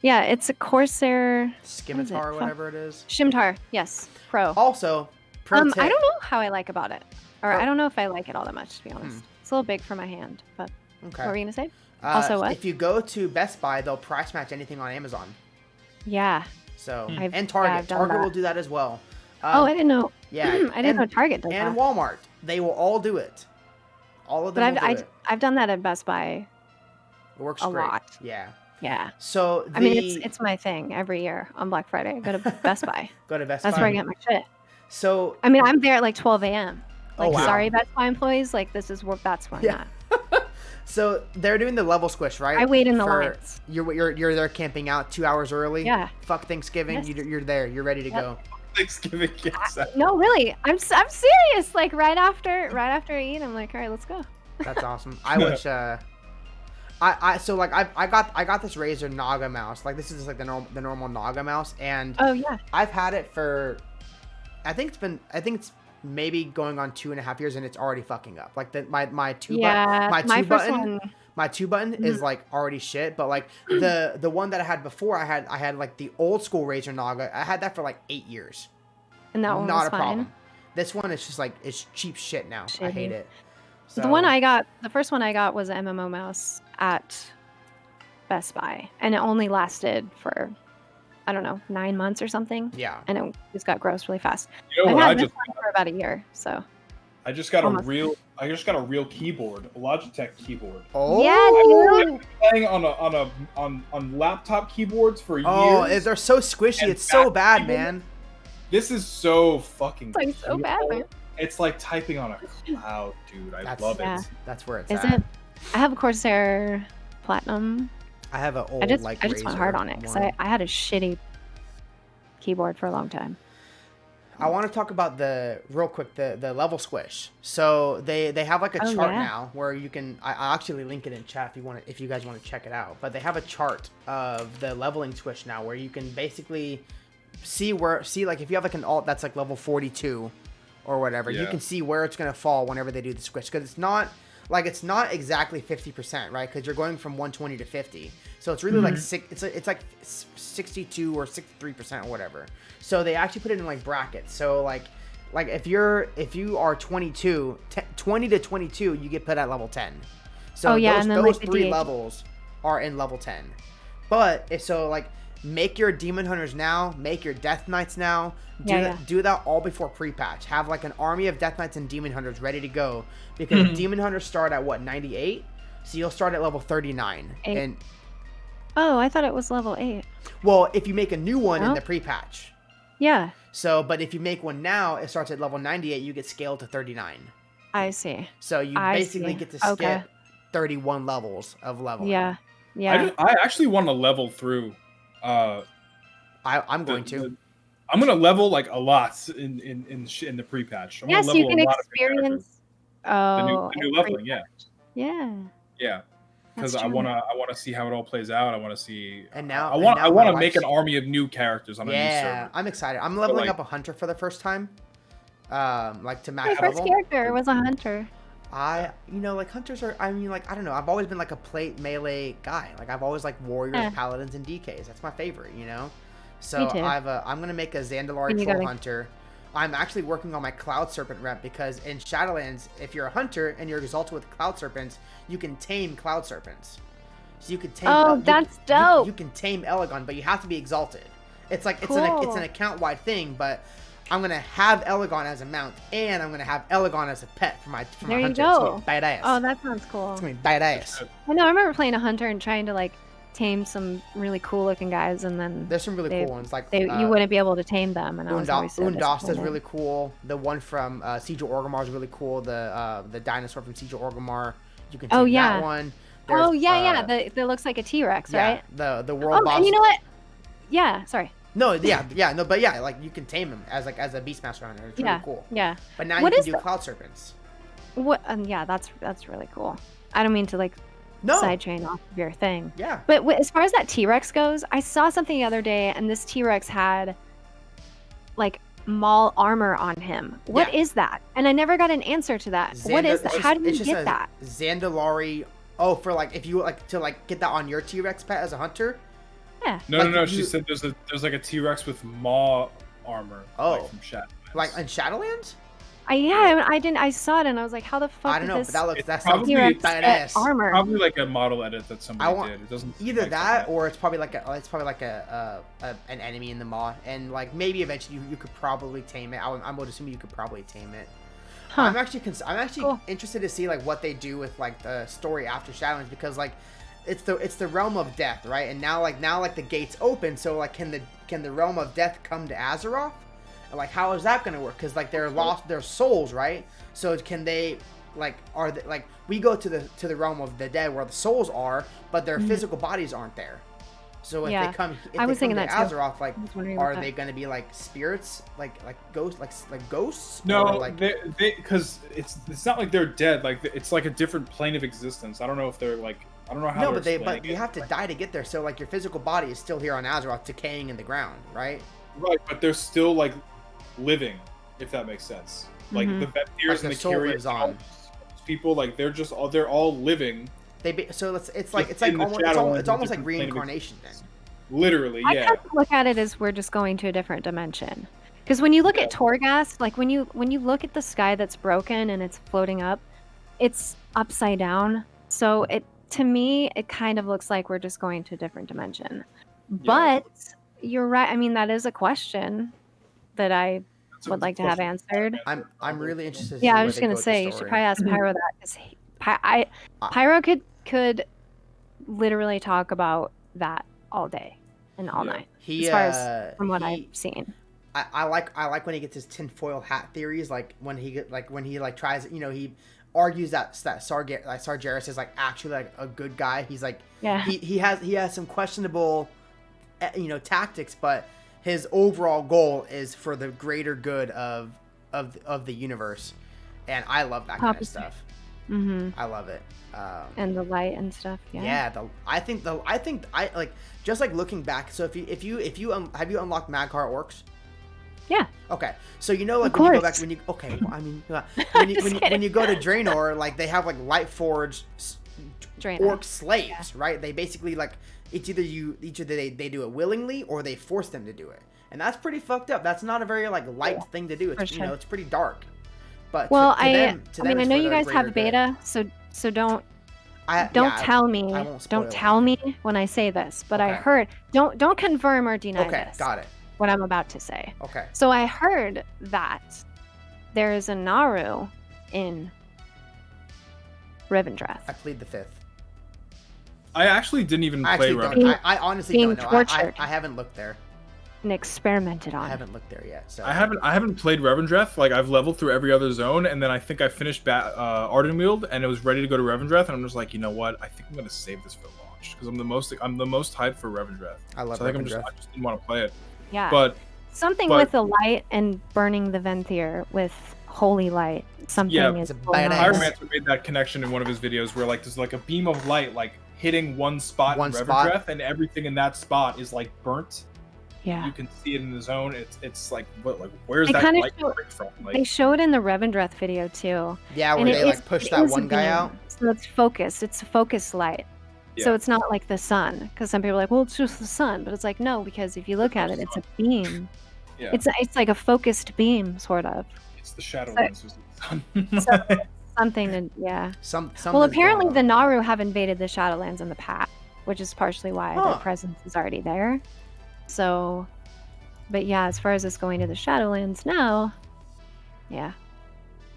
Yeah, it's a Corsair Scimitar or whatever it is. Scimitar, yes, Pro. Also, pro tip. I don't know how I like about it, or I don't know if I like it all that much, to be honest. It's a little big for my hand, but Okay. what were you gonna say? Also, what? If you go to Best Buy, they'll price match anything on Amazon. Yeah. So and Target. Target will do that as well. I didn't know. Yeah, I didn't know Target does that. And Walmart, they will all do it. All of them. But I've done that at Best Buy. It works a great. lot. Yeah. Yeah. So I mean, it's my thing every year on Black Friday. I go to Best Buy. Go to Best Buy. That's where I get my shit. So I mean, I'm there at like 12 a.m. Like, wow. Sorry, Best Buy employees. Like, that's where I'm at. So they're doing the level squish, right? I wait in the lines. You're there camping out 2 hours early. Yeah. Fuck Thanksgiving. Yes. You're there. You're ready to go. Thanksgiving. Yes. No, really. I'm serious. Like right after I eat, I'm like, all right, let's go. That's awesome. I wish. I got this Razer Naga mouse. Like this is like the normal Naga mouse, and oh yeah, I've had it for. I think it's maybe going on 2.5 years, and it's already fucking up. Like my two button is like already shit. But like the one that I had before, I had like the old school Razer Naga. I had that for like 8 years. And that one was fine. Problem. This one is just like it's cheap shit now. Shitty. I hate it. So, the first one I got was an MMO mouse at Best Buy, and it only lasted for, I don't know, 9 months or something. Yeah. And it just got gross really fast. You know I had this one for about a year, so. I just got a real keyboard, a Logitech keyboard. Oh. Yeah, dude. I've been playing on laptop keyboards for years. Oh, they're so squishy. It's so bad, man. This is so fucking. It's like so bad, man. It's like typing on a cloud, dude. I love it. That's where it's Is at. it? I have a Corsair Platinum. I have an old I just went hard on it because I had a shitty keyboard for a long time. I want to talk about the level squish. So they have like a chart now where you can. I'll actually link it in chat if you guys want to check it out. But they have a chart of the leveling squish now where you can basically see like if you have like an alt that's like level 42 or whatever, you can see where it's gonna fall whenever they do the squish, because it's not exactly 50%, right? Because you're going from 120 to 50, so it's really like it's like 62 or 63% or whatever. So they actually put it in like brackets. So like if you are 20 to 22, you get put at level 10. So those 3 levels are in level 10. But make your Demon Hunters now, make your Death Knights now. Do that all before pre-patch. Have like an army of Death Knights and Demon Hunters ready to go, because Demon Hunters start at 98, so you'll start at level 39. And I thought it was level 8. Well, if you make a new one in the pre-patch. Yeah. So, but if you make one now, it starts at level 98. You get scaled to 39. I see. So you basically get to skip 31 levels of leveling. Yeah. Yeah. I actually want to level through. I'm going to. I'm gonna level like a lot in the pre-patch. Yes, you can experience. The new leveling, yeah. Yeah. Because I wanna see how it all plays out. I want to see. And now I want to make an army of new characters on a new server. Yeah, I'm excited. I'm leveling up a hunter for the first time. Like to max My level. first character was a hunter. Hunters are, I don't know. I've always been like a plate melee guy. Like I've always liked warriors, paladins, and DKs. That's my favorite, So I'm gonna make a Zandalari troll hunter. I'm actually working on my Cloud Serpent rep, because in Shadowlands, if you're a hunter and you're exalted with Cloud Serpents, you can tame Cloud Serpents. So you can tame. Oh, that's dope. You can tame Elegon, but you have to be exalted. It's like it's an account wide thing, but I'm gonna have Elegon as a mount, and I'm gonna have Elegon as a pet for my there hunter. You go. It's gonna be badass. Oh, that sounds cool. It's gonna be badass. I know. I remember playing a hunter and trying to like tame some really cool looking guys, and then there's some really cool ones. Like you wouldn't be able to tame them, and I was always so Undasta is really cool. The one from Siege of Orgrimmar is really cool. The dinosaur from Siege of Orgrimmar, you can tame that one. There's, that looks like a T-Rex, right? The world boss. And you know what? Yeah, sorry. But like you can tame him as a Beastmaster hunter. It's really cool. Yeah. But now you can do Cloud Serpents. What? That's really cool. I don't mean to like sidetrain off of your thing. Yeah. But as far as that T-Rex goes, I saw something the other day, and this T-Rex had like Maul armor on him. What is that? And I never got an answer to that. What is that? How do you get that? Zandalari. Oh, for like if you like to like get that on your T-Rex pet as a hunter. Yeah. No. She said there's like a T-Rex with maw armor. Like from Shadowlands. Like in Shadowlands. I saw it and I was like, how the fuck? I don't know, but that sounds T-Rex badass. Armor. Probably like a model edit that somebody did. It doesn't either that or it's probably like an enemy in the maw, and like maybe eventually you could probably tame it. I would assume you could probably tame it. Huh. I'm actually cool. Interested to see like what they do with like the story after Shadowlands, because like it's the realm of death, right? And now the gates open, so like can the realm of death come to Azeroth? Like, how is that going to work? Because like they're lost their souls, right? So can they like we go to the realm of the dead where the souls are, but their physical bodies aren't there. So if they come to Azeroth, like are they going to be like spirits, like ghosts, like ghosts? No, because it's not like they're dead. Like it's like a different plane of existence. I don't know if they're like I don't know how. No, but you have to die to get there. So like your physical body is still here on Azeroth, decaying in the ground, right? Right, but they're still like living, if that makes sense. Like the Ventirs and the Kyrians, people like they're all living. It's almost like reincarnation then. Literally, yeah. I kind of look at it as we're just going to a different dimension. Because when you look at Torghast, like when you look at the sky that's broken and it's floating up, it's upside down. So to me it kind of looks like we're just going to a different dimension. Yeah. But you're right. I mean, that is a question that I would like to have answered. I'm really interested. Yeah, I was just gonna say you should probably ask Pyro that, because Pyro could literally talk about that all day and all night. As far as from what I've seen. I like when he gets his tinfoil hat theories. Like when he tries, he argues that Sargeras is like actually like a good guy. He's like he has some questionable tactics, but his overall goal is for the greater good of the universe, and I love that kind of stuff. I love it. And the light and stuff. Yeah. I think like just like looking back. So if you have you unlocked DarkerOrcs? Yeah. Okay. So like when you go back when you when you go to Draenor, like they have like light forged orc slaves, right? They basically like. It's either they do it willingly or they force them to do it, and that's pretty fucked up. That's not a very like light thing to do. It's it's pretty dark. But I know you guys have beta, so don't tell me when I say this. But I heard don't confirm or deny this. Okay, got it. What I'm about to say. Okay. So I heard that there is a Naru in Revendreth. I plead the fifth. I actually didn't even play Revendreth. I honestly don't know. I haven't looked there. And experimented on. I haven't looked there yet. So I haven't played Revendreth. Like I've leveled through every other zone, and then I think I finished Ardenweald, and it was ready to go to Revendreth, and I'm just like, you know what? I think I'm gonna save this for launch because I'm the most hyped for Revendreth. I love Revendreth. I just didn't want to play it. Yeah. But with the light and burning the Venthyr with holy light. Something is Pyromancer made that connection in one of his videos where like there's like a beam of light like hitting one spot in Revendreth, and everything in that spot is like burnt. Yeah, you can see it in the zone. It's like where's that light coming from? Like, they show it in the Revendreth video too. Yeah, where they like push that one guy out. So it's focused. It's a focused light. Yeah. So it's not like the sun, because some people are like, well, it's just the sun, but it's like no, because if you look at it, it's a beam. Yeah. It's like a focused beam, sort of. It's the Shadowlands. Something to well, apparently the Naru have invaded the Shadowlands in the past, which is partially why their presence is already there. So, but yeah, as far as us going to the Shadowlands now,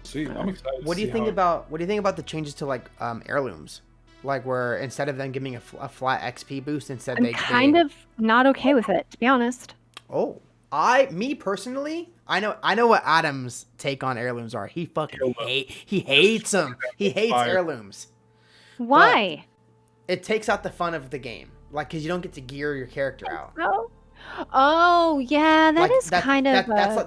See, I'm excited. What do you think about the changes to like heirlooms? Like where instead of them giving a flat XP boost, instead I'm kind of not okay with it, to be honest. Oh, me personally, I know what Adam's take on heirlooms are. He fucking hates them. He hates heirlooms. Why? But it takes out the fun of the game, like because you don't get to gear your character out. No. Oh yeah, that Like is kind of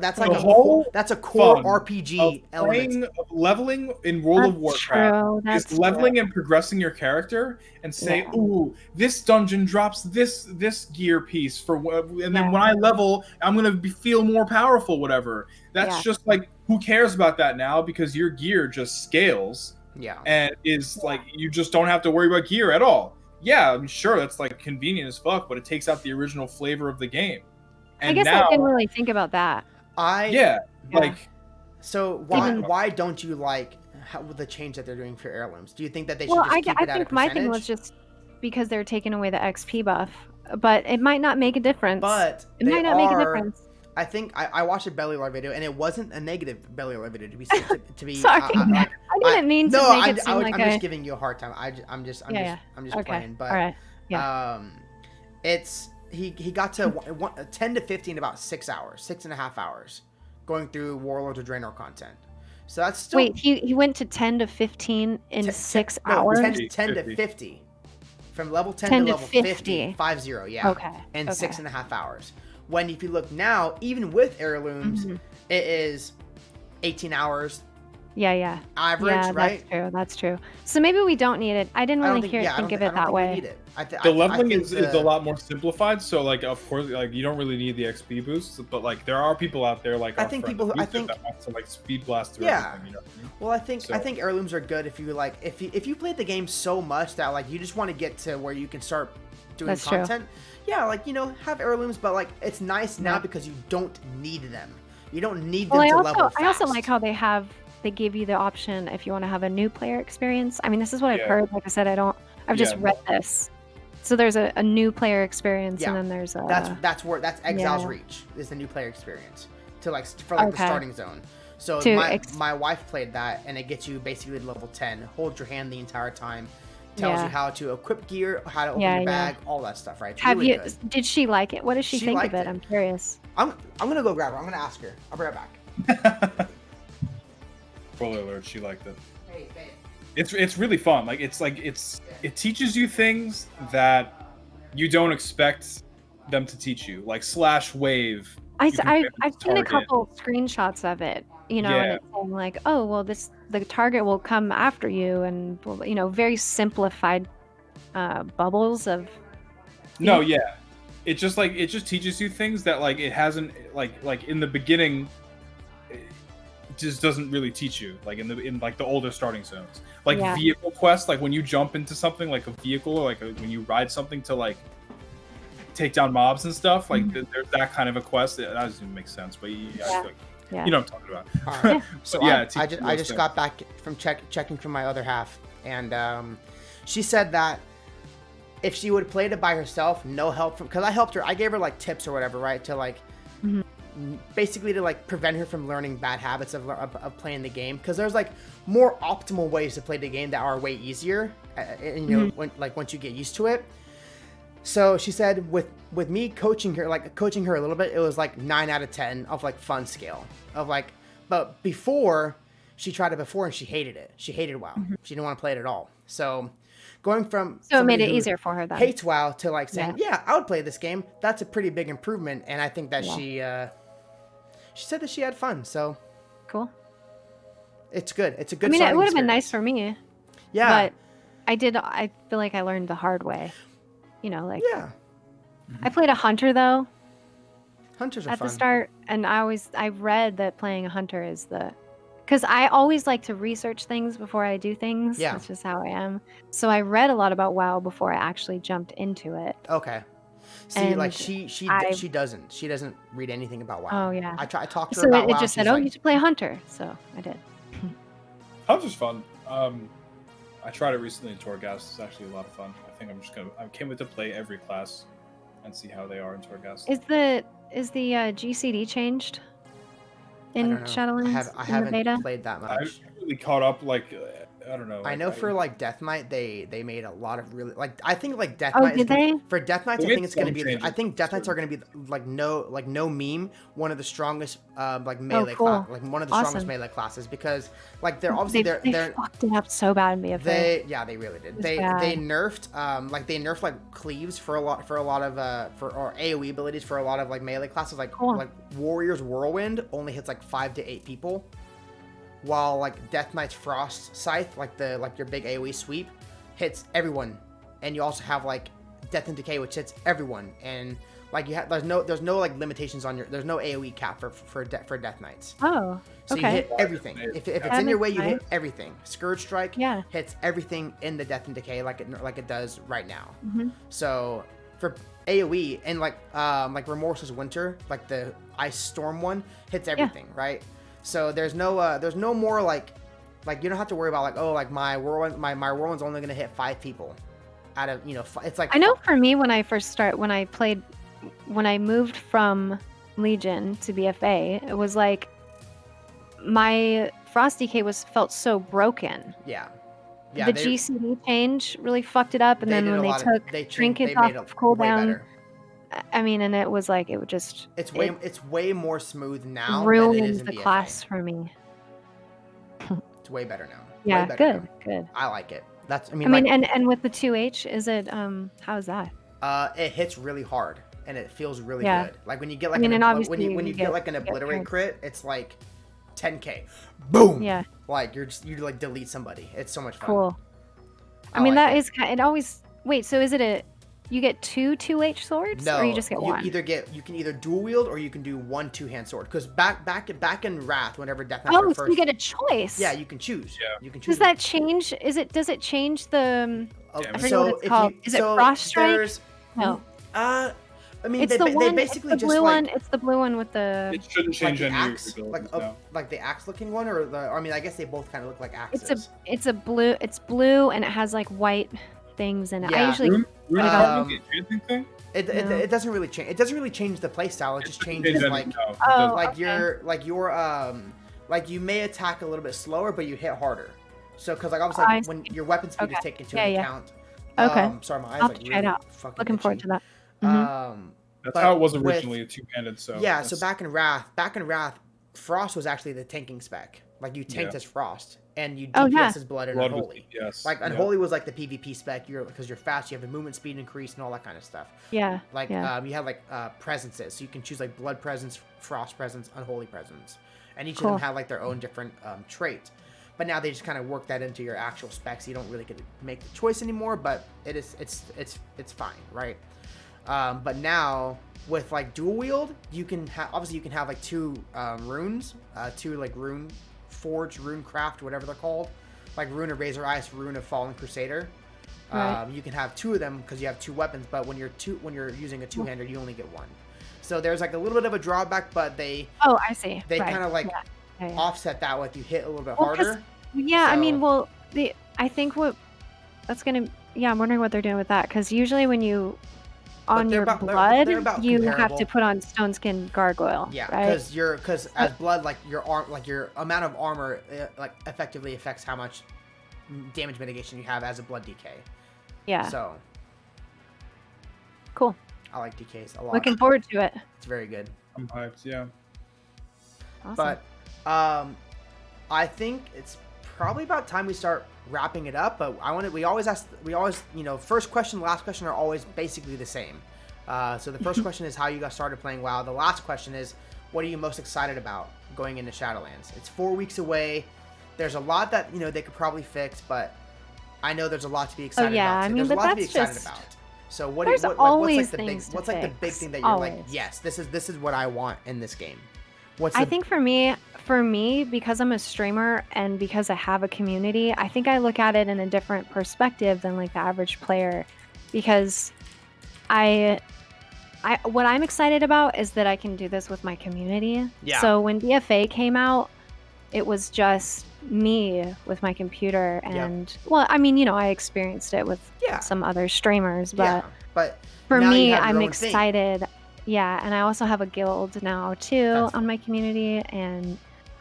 that's like The a whole that's a core fun RPG element. of leveling in World of that's Warcraft true. is That's leveling true. and progressing your character and say, Yeah. "Ooh, this dungeon drops this gear piece for and then Yeah. when I level, I'm gonna feel more powerful, whatever." That's Yeah. just like, who cares about that now, because your gear just scales Yeah. and is like, you just don't have to worry about gear at all. Yeah, I'm sure that's like convenient as fuck, but it takes out the original flavor of the game. I And guess I now, didn't really think about that. yeah, Yeah. like. So Even- why don't you like the change that they're doing for heirlooms? Do you think that they should Well, just I keep it at a think my thing was percentage? just because they're taking away the XP buff, but it might not make a difference. But it they might not make a are. difference. I think I watched a belly lore video and it wasn't a negative belly lore video to be. Sorry, like, I didn't mean to no, make it seem like I'm just giving you a hard time. I'm just Yeah. Okay. playing. But All right. Yeah. it's he got to 10 to 15 in about 6 hours, 6.5 hours, going through Warlords of Draenor content. So that's still Wait, he went to 10 to 15 in 6 no, hours. 10 to 50. From level 10 10 to to level 50. 50, 50, yeah. Okay. In Okay. 6.5 hours. When if you look now, even with heirlooms, Mhm. it is 18 hours Yeah. average, Yeah, right? that's true. So maybe we don't need it. I didn't I don't really think, yeah, I don't think of thi- I it don't that think we way. need it. The leveling think is a lot more simplified, so like, of course, like, you don't really need the XP boosts, but like, there are people out there like I our think friend people- I Yusuf think- that wants to like speed blast through Yeah. everything, you know what I mean? Well, I So- think heirlooms are good if you like if you played the game so much that like you just want to get to where you can start doing That's true. content. Yeah, like have heirlooms, but like it's nice now Yeah. because you don't need them. You don't need them Well, to level fast. I also like how they give you the option if you want to have a new player experience. I mean, this is what I've Yeah. heard. Like I said, I've just Yeah. read this. So there's a new player experience, Yeah. and then there's a That's Exile's yeah. Reach is the new player experience for the Okay. starting zone. So To my wife played that and it gets you basically to level 10. Hold your hand the entire time. Tells Yeah. you how to equip gear, how to open Yeah, your yeah. bag, all that stuff, right? It's Have really you? good. Did she like it? What does she She think of liked it? it. I'm curious. I'm gonna go grab her. I'm gonna ask her. I'll be right back. Spoiler alert, she liked it. Hey, babe. It's really fun. Like, it teaches you things that you don't expect them to teach you, like slash wave. You can I've barely seen a target. couple screenshots of it, and Yeah. it's saying like, oh, well, the target will come after you, and very simplified bubbles of. No, yeah. It just teaches you things that like it hasn't like in the beginning. It just doesn't really teach you like in like the older starting zones, like Yeah. vehicle quests, like when you jump into something like a vehicle, or like when you ride something to like take down mobs and stuff. Like Mhm. there's that kind of a quest. That doesn't even make sense, but Yeah. you know what I'm talking about. All right. So Yeah, I just got back from checking from my other half, and she said that if she would have played it by herself, no help from, because I helped her. I gave her like tips or whatever, right, to like Mhm. basically to like prevent her from learning bad habits of playing the game. Because there's like more optimal ways to play the game that are way easier, and, when like once you get used to it. So she said with me coaching her a little bit, it was like 9 out of 10 of like fun scale of like, but before she tried it before and she hated it. She hated WoW. She didn't want to play it at all. So going from So it made somebody it who easier for her then. hates WoW to like saying, yeah, I would play this game. That's a pretty big improvement. And I think that she said that she had fun. So Cool. it's good. It's a good. I mean, it starting would have been experience. nice for me. Yeah. But I feel like I learned the hard way. Like Yeah. I played a hunter though Hunters are at fun. the start, and I read that playing a hunter is because I always like to research things before I do things. Yeah. That's just how I am. So I read a lot about WoW before I actually jumped into it. Okay. See, like And she doesn't read anything about WoW. Oh yeah. I talked to her So about it WoW. just She's said, "Oh, like, you should play a hunter." So I did. Hunter's fun. I tried it recently in Torghast. It's actually a lot of fun. I think I can't wait to play every class and see how they are in Torghast. Is the GCD changed I in don't know. Shadowlands I in the haven't beta? played that I much. haven't really caught up like I don't know. I know for like Death Knight, they made a lot of really like I think like Death Oh, Knight is did they? for Death Knights. I They think made it's gonna some be. I changes. think Death Knights are gonna be like no meme one of the strongest like melee cool. like one of the strongest Awesome. melee classes because like they're obviously They they're fucked it up so bad in BFA. they really did. was They bad. nerfed like cleaves for a lot of or AoE abilities for a lot of like melee classes like Cool. like Warrior's Whirlwind only hits like 5 to 8 people, while like Death Knight's Frost Scythe like your big AoE sweep hits everyone, and you also have like Death and Decay which hits everyone, and like you have there's no like limitations on there's no AoE cap for Death Knights. Oh, So okay. you hit everything. If it's That in your way, makes you hit sense. everything. Scourge Strike Yeah. hits everything in the Death and Decay like it does right now. Mhm. So for AoE and like Remorseless Winter, like the Ice Storm one hits everything, right? So there's no more like you don't have to worry about like oh like my whirlwind's only gonna hit 5 people out of it's like I know for me when I moved from Legion to BFA, it was like my Frost DK felt so broken. yeah The GCD change really fucked it up, and then when they took trinkets off of cooldown, I mean, and it was like it would just it's way more smooth now than it ruined is in the BFA. class for me. It's way better now. Yeah, Way better good. now. I like it. That's I mean, and with the 2H, is it how is that? It hits really hard and it feels really Yeah. good. Like when you get like and obviously when you get like an get obliterate hurt. crit, it's like 10k. Boom. Yeah, Like you like delete somebody. It's so much fun. cool. I like mean, that it. is kind. It always wait. So is it you get 2 2H swords, No, or you just get one? you can either dual wield or you can do 1 2-hand sword. Because back in Wrath, whenever Death Knights Oh, were so first, you get a choice. yeah, you can choose. Yeah. You can choose. Does that change? Does it change the? Oh, Yeah, I forget what it's called. Is it Frost Strike? there's- No, I mean, it's they, the they one. basically It's the just blue like one. It's the blue one with the. It shouldn't like change the any axe, of your like abilities, no. like the axe looking one, or the. I mean, I guess they both kind of look like axes. It's a blue. It's blue and it has like white things in it. Yeah. I usually. Rune put it Um, on- the enchanting thing? It doesn't really change. It doesn't really change the playstyle. It just doesn't changes change like any- no, it Oh, doesn't. like okay. like you may attack a little bit slower, but you hit harder. So because like obviously I when your weapon speed is Okay. taken into Yeah, yeah. account. Okay. Sorry, my eyes I'll like have to try it really out. fucking Looking forward itchy. to that. Mhm. That's but how it was with- originally, a two-handed. So Yeah, so that's- back in Wrath, Frost was actually the tanking spec. Like you tanked Yeah. as Frost, and you Oh, DPS yeah. as Blood and Blood was- Unholy. yes, Like yeah. Unholy was like the PvP spec. Because you're fast, you have the movement speed increase and all that kind of stuff. Yeah. Like yeah. you have like presences, so you can choose like Blood Presence, Frost Presence, Unholy Presence, and each of Cool. them have like their own different trait. But now they just kind of work that into your actual specs. You don't really get to make the choice anymore, but it's fine, right? But now with like dual wield, you can obviously you can have like 2 runes, 2 like rune forge, rune craft, whatever they're called, like Rune of Razor Ice, Rune of Fallen Crusader. Right. You can have 2 of them because you have 2 weapons, but when you're using a 2-hander, you only get 1. So there's like a little bit of a drawback, but they Oh, I see. they Right. kind of like Yeah, yeah. offset that with you hit a little bit Well, 'cause- harder. Yeah, I mean, So- well, I think what that's gonna. Yeah, I'm wondering what they're doing with that because usually when you on they're your about- blood, they're about you have comparable. to put on stone skin gargoyle. Yeah, right. because as blood, like your amount of armor, like effectively affects how much damage mitigation you have as a blood DK. Yeah. So Cool. I like DKs a lot. Looking forward to it. It's very good. I'm hyped. Yeah. Awesome. But I think it's probably about time we start wrapping it up. But we always first question, last question are always basically the same. So the first question is how you got started playing WoW. The last question is what are you most excited about going into Shadowlands? It's 4 weeks away. There's a lot that they could probably fix, but I know there's a lot to be excited yeah, about. I too. mean, There's a but lot to be that's excited just- about. So what's There's like always the big things to what's like the big fix. thing that you're like, Always. yes, this is what I want in this game? I think for me, because I'm a streamer and because I have a community, I think I look at it in a different perspective than like the average player, because what I'm excited about is that I can do this with my community. Yeah. So when BFA came out, it was just me with my computer and well, I mean, I experienced it with Yeah. some other streamers, but Yeah, but for now you me, have your I'm own thing. excited. Yeah, and I also have a guild now too That's on my community, and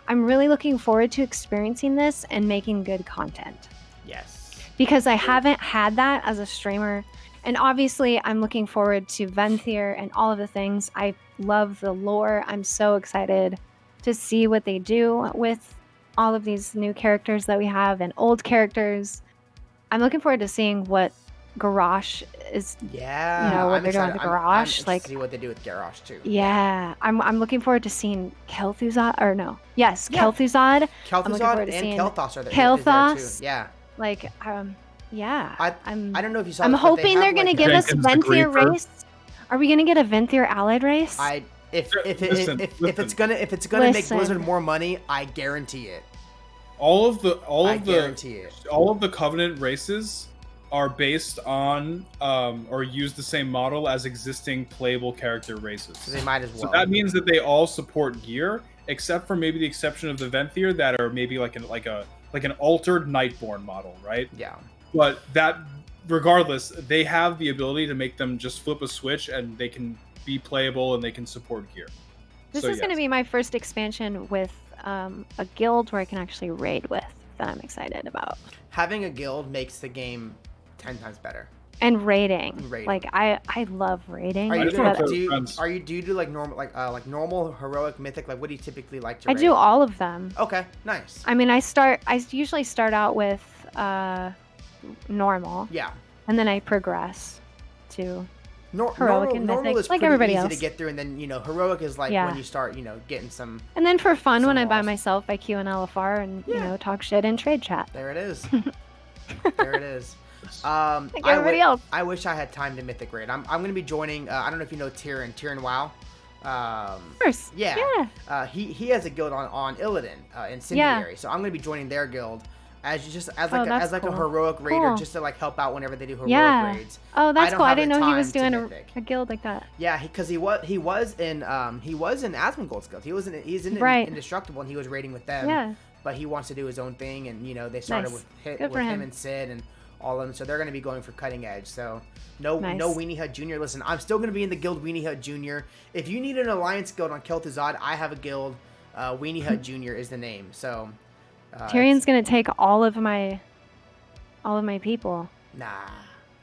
I'm really looking forward to experiencing this and making good content. Yes. Because I haven't had that as a streamer. And obviously, I'm looking forward to Venthyr and all of the things. I love the lore. I'm so excited to see what they do with all of these new characters that we have and old characters. I'm looking forward to seeing what Garrosh is. Yeah. What they're doing with I'm Garrosh. interested to see what they do with Garrosh too. Yeah. I'm looking forward to seeing Kel'Thuzad. Or no. Yes, Yeah. Kel'Thuzad. Kel'Thuzad and Kael'thas are there. Kael'thas. Is there too. Yeah. Yeah. I don't know if you saw. I'm this, but hoping they're gonna give us Jenkins the Venthyr Griefer. race. Are we gonna get a Venthyr allied race? If Listen. it's gonna make Listen. Blizzard more money, I guarantee it. All of the guarantee it. all of the Covenant races are based on or use the same model as existing playable character races. So they might as well. So that means that they all support gear, except for maybe the exception of the Venthyr that are maybe like an altered Nightborn model, right? Yeah. But that, regardless, they have the ability to make them just flip a switch and they can be playable and they can support gear. This So, is going to yes. be my first expansion with a guild where I can actually raid with that I'm excited about. Having a guild makes the game 10 times better. And raiding. Raiding. Like I love raiding. Are you just wanna but play do with friends. you do like normal, heroic, mythic? Like what do you typically like to I raid? do all of them. Okay, nice. I mean, I usually start out with normal, Yeah. and then I progress to Heroic Heroic and normal mythic, is like pretty everybody easy else. to get through, and then heroic is like Yeah. when you start getting some. and then for fun when Some I'm by walls. myself, I queue an LFR and Yeah. talk shit in trade chat. There it is. There it is. Like everybody else. I wish I had time to mythic raid. I'm gonna be joining. I don't know if you know Tyrion WoW. Of course. Yeah. Yeah. He has a guild on Illidan, Incendiary. So I'm gonna be joining their guild as that's a cool. heroic raider, Cool. just to like help out whenever they do heroic Yeah. raids. Oh, that's don't cool. I have didn't the know he was time to doing mythic. a guild like that. Yeah, because he was in Asmongold's guild. He's in Right. Indestructible, and he was raiding with them. Yeah. But he wants to do his own thing, and they started Nice. with Good for him him. and Sid and all of them. So they're going to be going for cutting edge. So no Nice. Weenie Hut Jr. Listen, I'm still going to be in the guild Weenie Hut Jr. If you need an alliance guild on Kel'Thuzad, I have a guild. Weenie Hut Jr. is the name. So Tyrion's gonna take all of my people nah.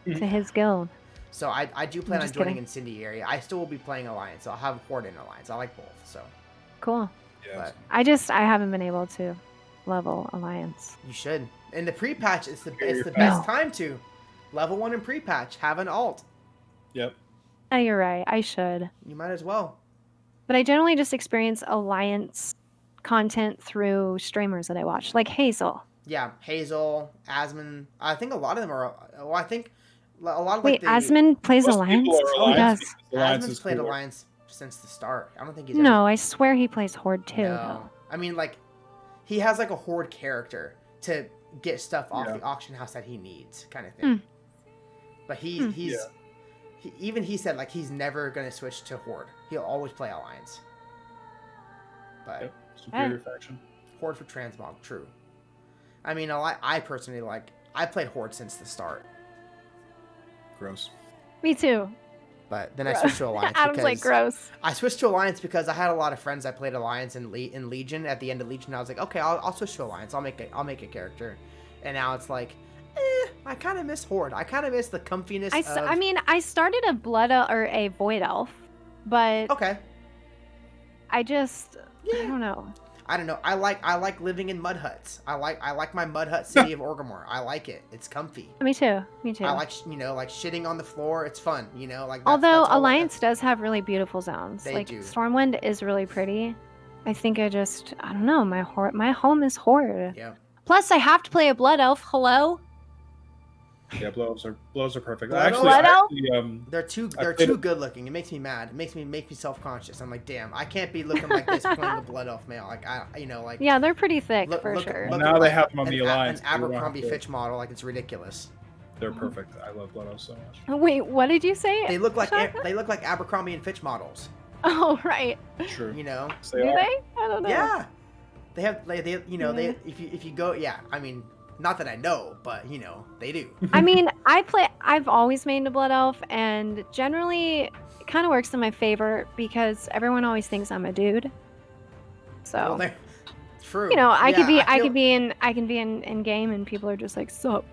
to his guild. So I do plan on just joining kidding. Incendiary. I still will be playing alliance. So I'll have Horde and alliance. I like both. So Cool. Yeah. but I haven't been able to level alliance. you should. In the pre-patch, it's the you're best fast. time to level 1 in pre-patch. Have an alt. Yep. Oh, you're right. I should. You might as well. But I generally just experience alliance content through streamers that I watch, like Hazel. Yeah, Hazel, Asmon. I think a lot of them are. Well, I think a lot of Wait, like the Asmon plays Most alliance? people are Oh, he Alliance does. because Alliance Asmon's is played cooler. alliance since the start. I don't think he's No, I swear he plays Horde too. No, though. I mean like he has like a horde character to get stuff off Yeah. the auction house that he needs, kind of thing. But he's Yeah. he said like he's never gonna switch to horde. He'll always play alliance. But Yep. Superior faction. horde for transmog, true. I mean, I personally I played horde since the start. Gross. Me too. But then I switched to alliance. Adam's like, because gross. I switched to alliance because I had a lot of friends that played alliance in Legion. At the end of Legion, I was like, okay, I'll switch to alliance. I'll make a character. And now it's like, I kind of miss horde. I kind of miss the comfiness. I mean, I started a or a void elf, but Okay. I just I don't know. I don't know. I like living in mud huts. I like my mud hut city of Orgrimmar. I like it. It's comfy. Me too. Me too. I like like shitting on the floor. It's fun. Like Although that's all- Alliance does have really beautiful zones. They Like do. Stormwind is really pretty. I think I don't know, my home is Horde. Yeah. Plus I have to play a blood elf. Hello? Yeah, blows are perfect. Blood Blood elf? They're too played too it. good looking. It makes me mad. It makes me self conscious. I'm like, damn, I can't be looking like this playing the blood elf male. Like like Yeah, they're pretty thick look- for look- sure. look Now at, they like, have them on the an Alliance, An so you don't Abercrombie have to- Fitch model. Like it's ridiculous. They're perfect. I love blood elves so much. Wait, what did you say? They look like Abercrombie and Fitch models. Oh, right. True. You know? Yes, Do they are. they? I don't know. Yeah. They have they they Yeah. if you go I mean not that I know, but they do. I mean, I've always made a blood elf, and generally it kind of works in my favor because everyone always thinks I'm a dude. So Well, True. You know, I Yeah, could be I can be in game and people are just like, sup,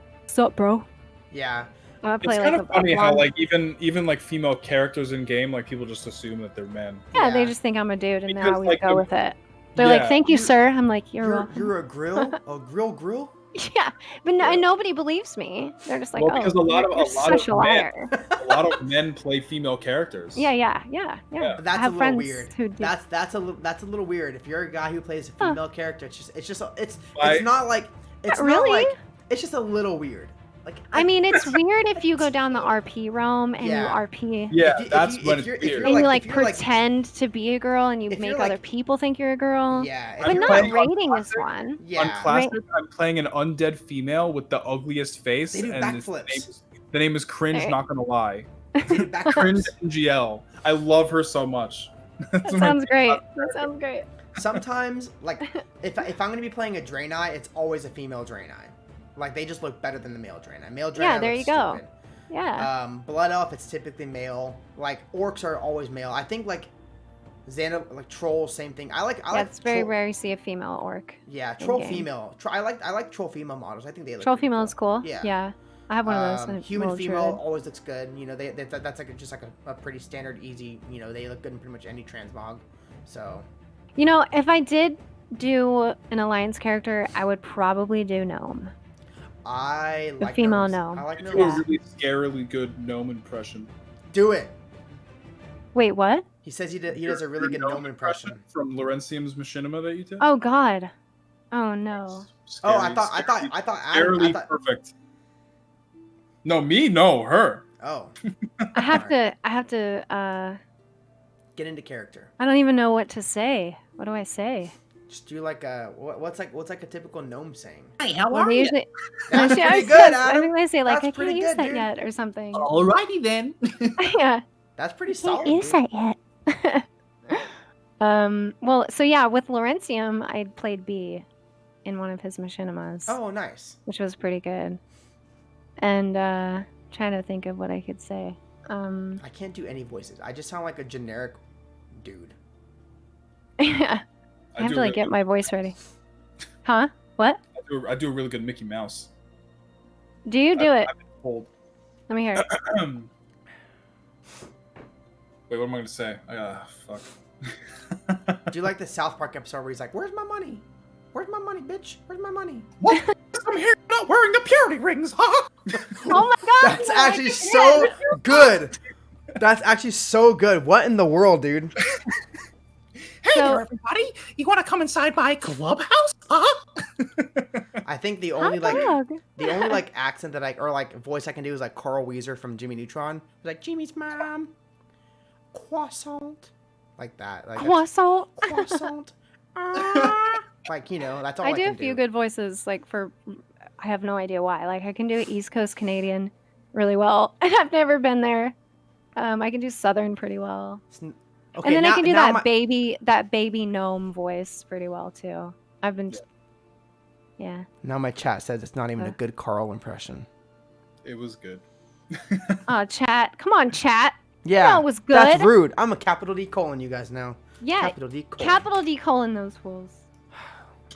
bro. Yeah. I play It's like kind of funny how blonde. like even like female characters in game, like people just assume that they're men. Yeah, they just think I'm a dude, and Because, now we like, go with it. They're like, "Thank you, sir." I'm like, "You're welcome." You're a grill. Yeah, but nobody believes me. They're just like, Well, "Oh, because you're such a liar." a lot of men play female characters. Yeah. That's I have a little friends weird. who do. That's a little weird. If you're a guy who plays a female character, it's Why- not like it's Not not really. like it's just a little weird. Like I mean, it's weird if you go down the RP realm and you RP. Yeah, if that's you- when if it's you're- weird. And you if you're, pretend to be a girl and you if make you're, other like- people think you're a girl. Yeah, But I'm not playing on rating is Classic. one. On yeah. Classic, I'm playing an undead female with the ugliest face, They do and backflips. the name is Cringe. Hey. Not gonna lie, They do backflips. Cringe NGL. I love her so much. That sounds great. That sounds great. Sometimes, like, if I'm gonna be playing a Draenei, it's always a female Draenei. Like, they just look better than the male Draenei. Male Draenei Yeah, there looks you go. stupid. Yeah. Blood Elf, it's typically male. Like, orcs are always male. I think, like, like trolls, same thing. I like It's very troll- rare you see a female orc. Yeah, troll in-game. female. I like troll female models. I think they look Troll pretty female is cool. Yeah. I have one of those. Human Little female druid. always looks good. You know, that's like just like a pretty standard, easy. You know, they look good in pretty much any transmog. So. You know, if I did do an alliance character, I would probably do gnome. I like female gnomes. gnome. I like Do a gnomes. really scarily good gnome impression. Do it. Wait, what? He says he does a really good gnome impression. from Laurentium's Machinima that you did. Oh God. Oh no. Oh, I thought Adam, Scarily perfect. No, me, no, her. Oh, I have to. get into character. I don't even know what to say. What do I say? Just do like a what's like a typical gnome saying. Hey, how Well, are they you? usually. That's I pretty was- good, I Adam. think they say like That's I pretty can't use good, that dude. yet or something. Alrighty then. Yeah. That's pretty Can't solid. use Dude. that yet. Well, so yeah, with Laurentium, I played B in one of his machinimas, Oh, nice. which was pretty good. And trying to think of what I could say. I can't do any voices. I just sound like a generic dude. Yeah, I have to like get my voice ready. Huh? What? I do a really good Mickey Mouse. Do you do it? I've been told. Let me hear it. Wait, what am I gonna say? Fuck. Do you like the South Park episode where he's like, "Where's my money? Where's my money, bitch? Where's my money?" What? I'm here not wearing the purity rings, huh? Oh my God! That's actually so good. That's actually so good. What in the world, dude? Hey So- there, everybody. You want to come inside my clubhouse, huh? I think the Hot only dog. accent that voice I can do is like Carl Weezer from Jimmy Neutron. He's like, "Jimmy's mom, croissant," like that. Like Croissant. croissant. Ah. Like, you know, that's all I I do can a few good voices. Like for, I have no idea why. Like I can do East Coast Canadian really well, and I've never been there. I can do Southern pretty well, Okay, and then I can do now that baby gnome voice pretty well too. I've been, yeah. Now my chat says it's not even a good Carl impression. It was good. Oh, chat! Come on, chat! Yeah, That was good. That's rude. I'm a capital D colon, you guys know. Yeah, Capital D colon. capital D colon those fools.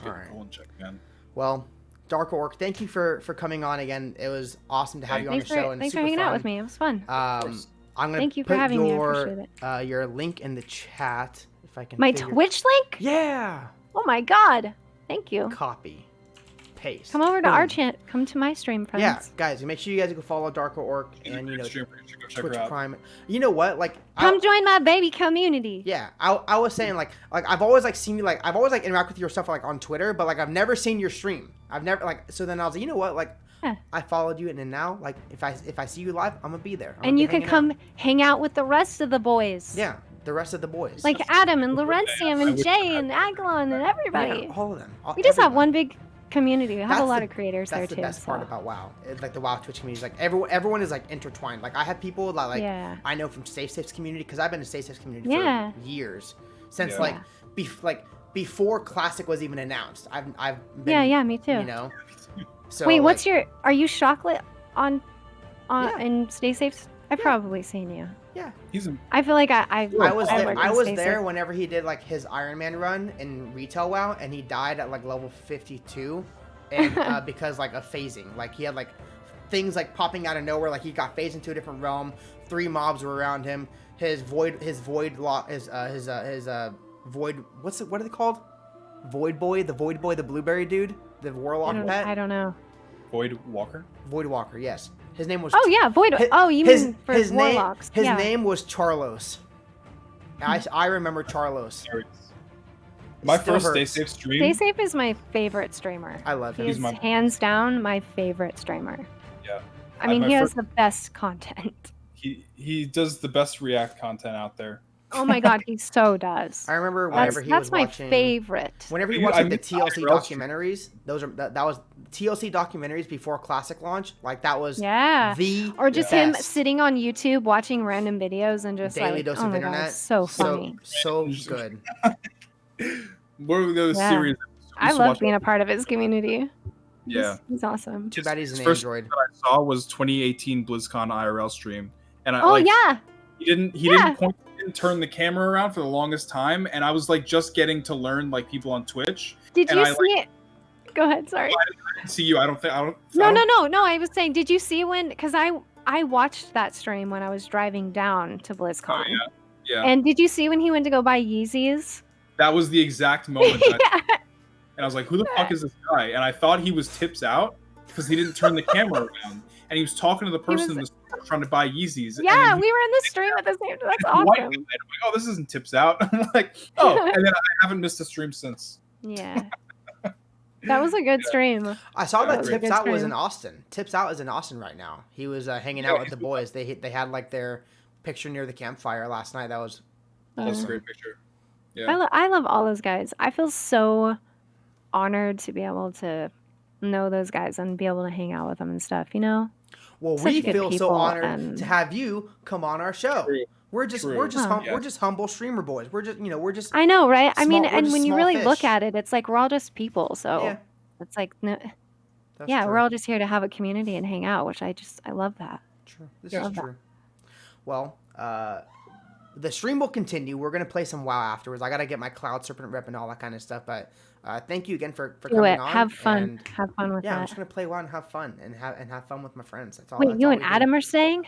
All right. Colon check, man. Well, DarkerOrc, thank you for coming on again. It was awesome to have you on the Thanks show. for And thanks for super hanging out fun. with me. It was fun. I'm gonna Thank you for put having me. I appreciate your link in the chat if I can. My figure- Twitch link? Yeah. Oh my God! Thank you. Copy. Paste. Come over to our Boom. chat. Come to my stream, friends. Yeah, guys, make sure you guys go follow DarkerOrc She's a and you great know streamer. You should go check Twitch her out. Prime. You know what? Like, Come join my baby community. yeah, I was saying like I've always like seen you like I've always like interact with your stuff like on Twitter, but like I've never seen your stream. I've never like so then I was like, you know what? Like Yeah. I followed you and then now like if I see you live, I'm gonna be there. I'm And gonna you be can hanging come out. hang out with the rest of the boys. Yeah, the rest of the boys. Like Adam and Laurentium and would- Jay and Aglon and everybody. Yeah, all of them. We just have everyone. one big community. We have That's a lot the- of creators there That's too. the best part so- about WoW. Like the WoW Twitch community is like everyone is like intertwined. Like I have people that like Yeah. I know from Safe's community because I've been in Safe's community Yeah. for years since Yeah. like before Classic was even announced. I've been, Yeah, me too. You know. So Wait, like, are you chocolate on Yeah. in Stay Safe I've probably seen you. Yeah. I feel like I was there whenever he did like his Iron Man run in retail WoW, and he died at like level 52, and because like of phasing, like he had like things like popping out of nowhere, like he got phased into a different realm. 3 mobs were around him. His void void, what are they called? Void boy, the blueberry dude, the warlock pet. I don't know. Void Walker. Void Walker, yes. His name was. Oh yeah, Void. You mean for his warlocks? His name was Charlos. I remember Charlos. My first Stay Safe stream. Stay Safe is my favorite streamer. I love him. He's hands down my favorite streamer. Yeah. I mean, he has the best content. He does the best React content out there. Oh my god, he so does. I remember whenever he was watching. That's my favorite. Whenever he watched like, the TLC documentaries, that was TLC documentaries before Classic launch. Like that was the or just him sitting on YouTube watching random videos and just daily dose of internet. God, so funny, so good. What were those series? I love being a part of his community. Yeah, he's awesome. Too bad he's an first Android. That I saw was 2018 BlizzCon IRL stream, and he didn't turn the camera around for the longest time, and I was like just getting to learn like people on Twitch. Did you see it? Go ahead. Sorry. I didn't see you. I don't. No. I was saying, did you see when? Because I watched that stream when I was driving down to BlizzCon. Oh, yeah. And did you see when he went to go buy Yeezys? That was the exact moment. And I was like, who the fuck is this guy? And I thought he was tips out because he didn't turn the camera around. And he was talking to the person in the store trying to buy Yeezys. Yeah, we were in the stream at the same time. That's awesome. I'm like, oh, this isn't tips out. I'm like, oh. And then I haven't missed a stream since. Yeah. That was a good stream. I saw that Tips Out was in Austin. Tips Out is in Austin right now. He was hanging out with the boys. They had like their picture near the campfire last night. That was a great picture. Yeah. I love all those guys. I feel so honored to be able to know those guys and be able to hang out with them and stuff, you know? Well, we feel so honored to have you come on our show. True. We're just humble streamer boys. We're just I know, right? I mean, and when you really look at it, it's like we're all just people. So it's like we're all just here to have a community and hang out, which I love that. True. This is true. Well, the stream will continue. We're gonna play some WoW afterwards. I gotta get my Cloud Serpent rep and all that kind of stuff. But thank you again for coming on. Have fun. Have fun with that. I'm just gonna play WoW and have fun and have fun with my friends. That's all. Wait, you and Adam are staying?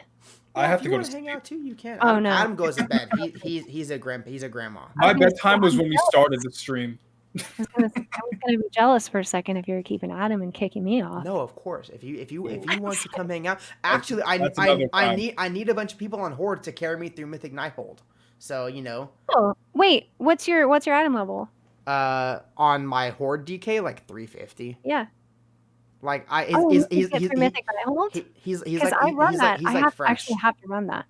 I have to go to hang out too. You can. Oh no, Adam goes to bed. He's a grandma. My bedtime was when we started the stream. I was gonna be jealous for a second if you were keeping Adam and kicking me off. No, of course. If you want to come hang out, actually, I need a bunch of people on Horde to carry me through Mythic Nighthold. So you know. Oh wait, what's your Adam level? On my Horde DK like 350. Yeah. Like he's Mythic Nighthold? He's like I run that. I actually have to run that.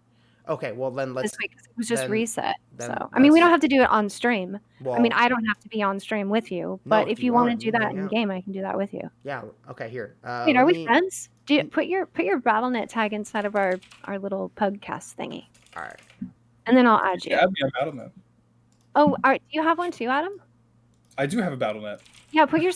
Okay, well then let's. This week it was just reset. So I mean, we don't have to do it on stream. Well, I mean, I don't have to be on stream with you, but if you want to do that in game, I can do that with you. Yeah. Okay. Here. Wait, are we friends? Put your BattleNet tag inside of our little PUGCast thingy. All right. And then I'll add you. Add me on BattleNet. Oh, do you have one too, Adam? I do have a BattleNet. Yeah, put your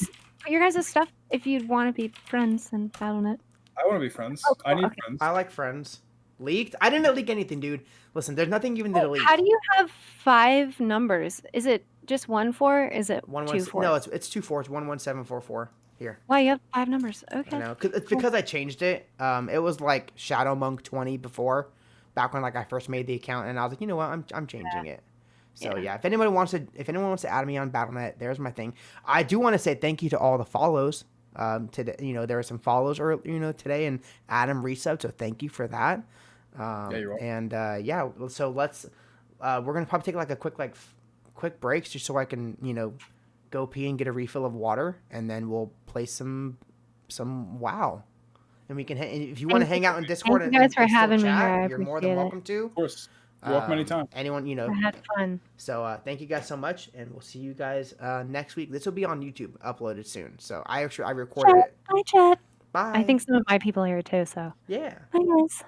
guys' stuff if you'd want to be friends in BattleNet. I want to be friends. Oh, cool. I need friends. I like friends. Leaked? I didn't leak anything, dude. Listen, there's nothing even to delete. How do you have 5 numbers? Is it just 1 4? Is it 2 4? No, it's 2 4. It's 11744. Here. Why you have 5 numbers? Okay. I know. It's because I changed it. It was like Shadow Monk 20 before, back when like I first made the account, and I was like, you know what, I'm changing it. So yeah, if anyone wants to add me on BattleNet, there's my thing. I do want to say thank you to all the follows. Today, there were some follows today, and Adam resubbed, so thank you for that. You're welcome. And so let's we're gonna probably take like a quick breaks just so I can go pee and get a refill of water, and then we'll play some WoW. And we can if you want to hang out in Discord. Thank you guys for having me here. You're more than welcome to. Of course. You're welcome anytime. Anyone, I had fun. So thank you guys so much, and we'll see you guys next week. This will be on YouTube, uploaded soon. So I recorded it. Bye, chat. Bye. I think some of my people are here too. So yeah. Bye, guys.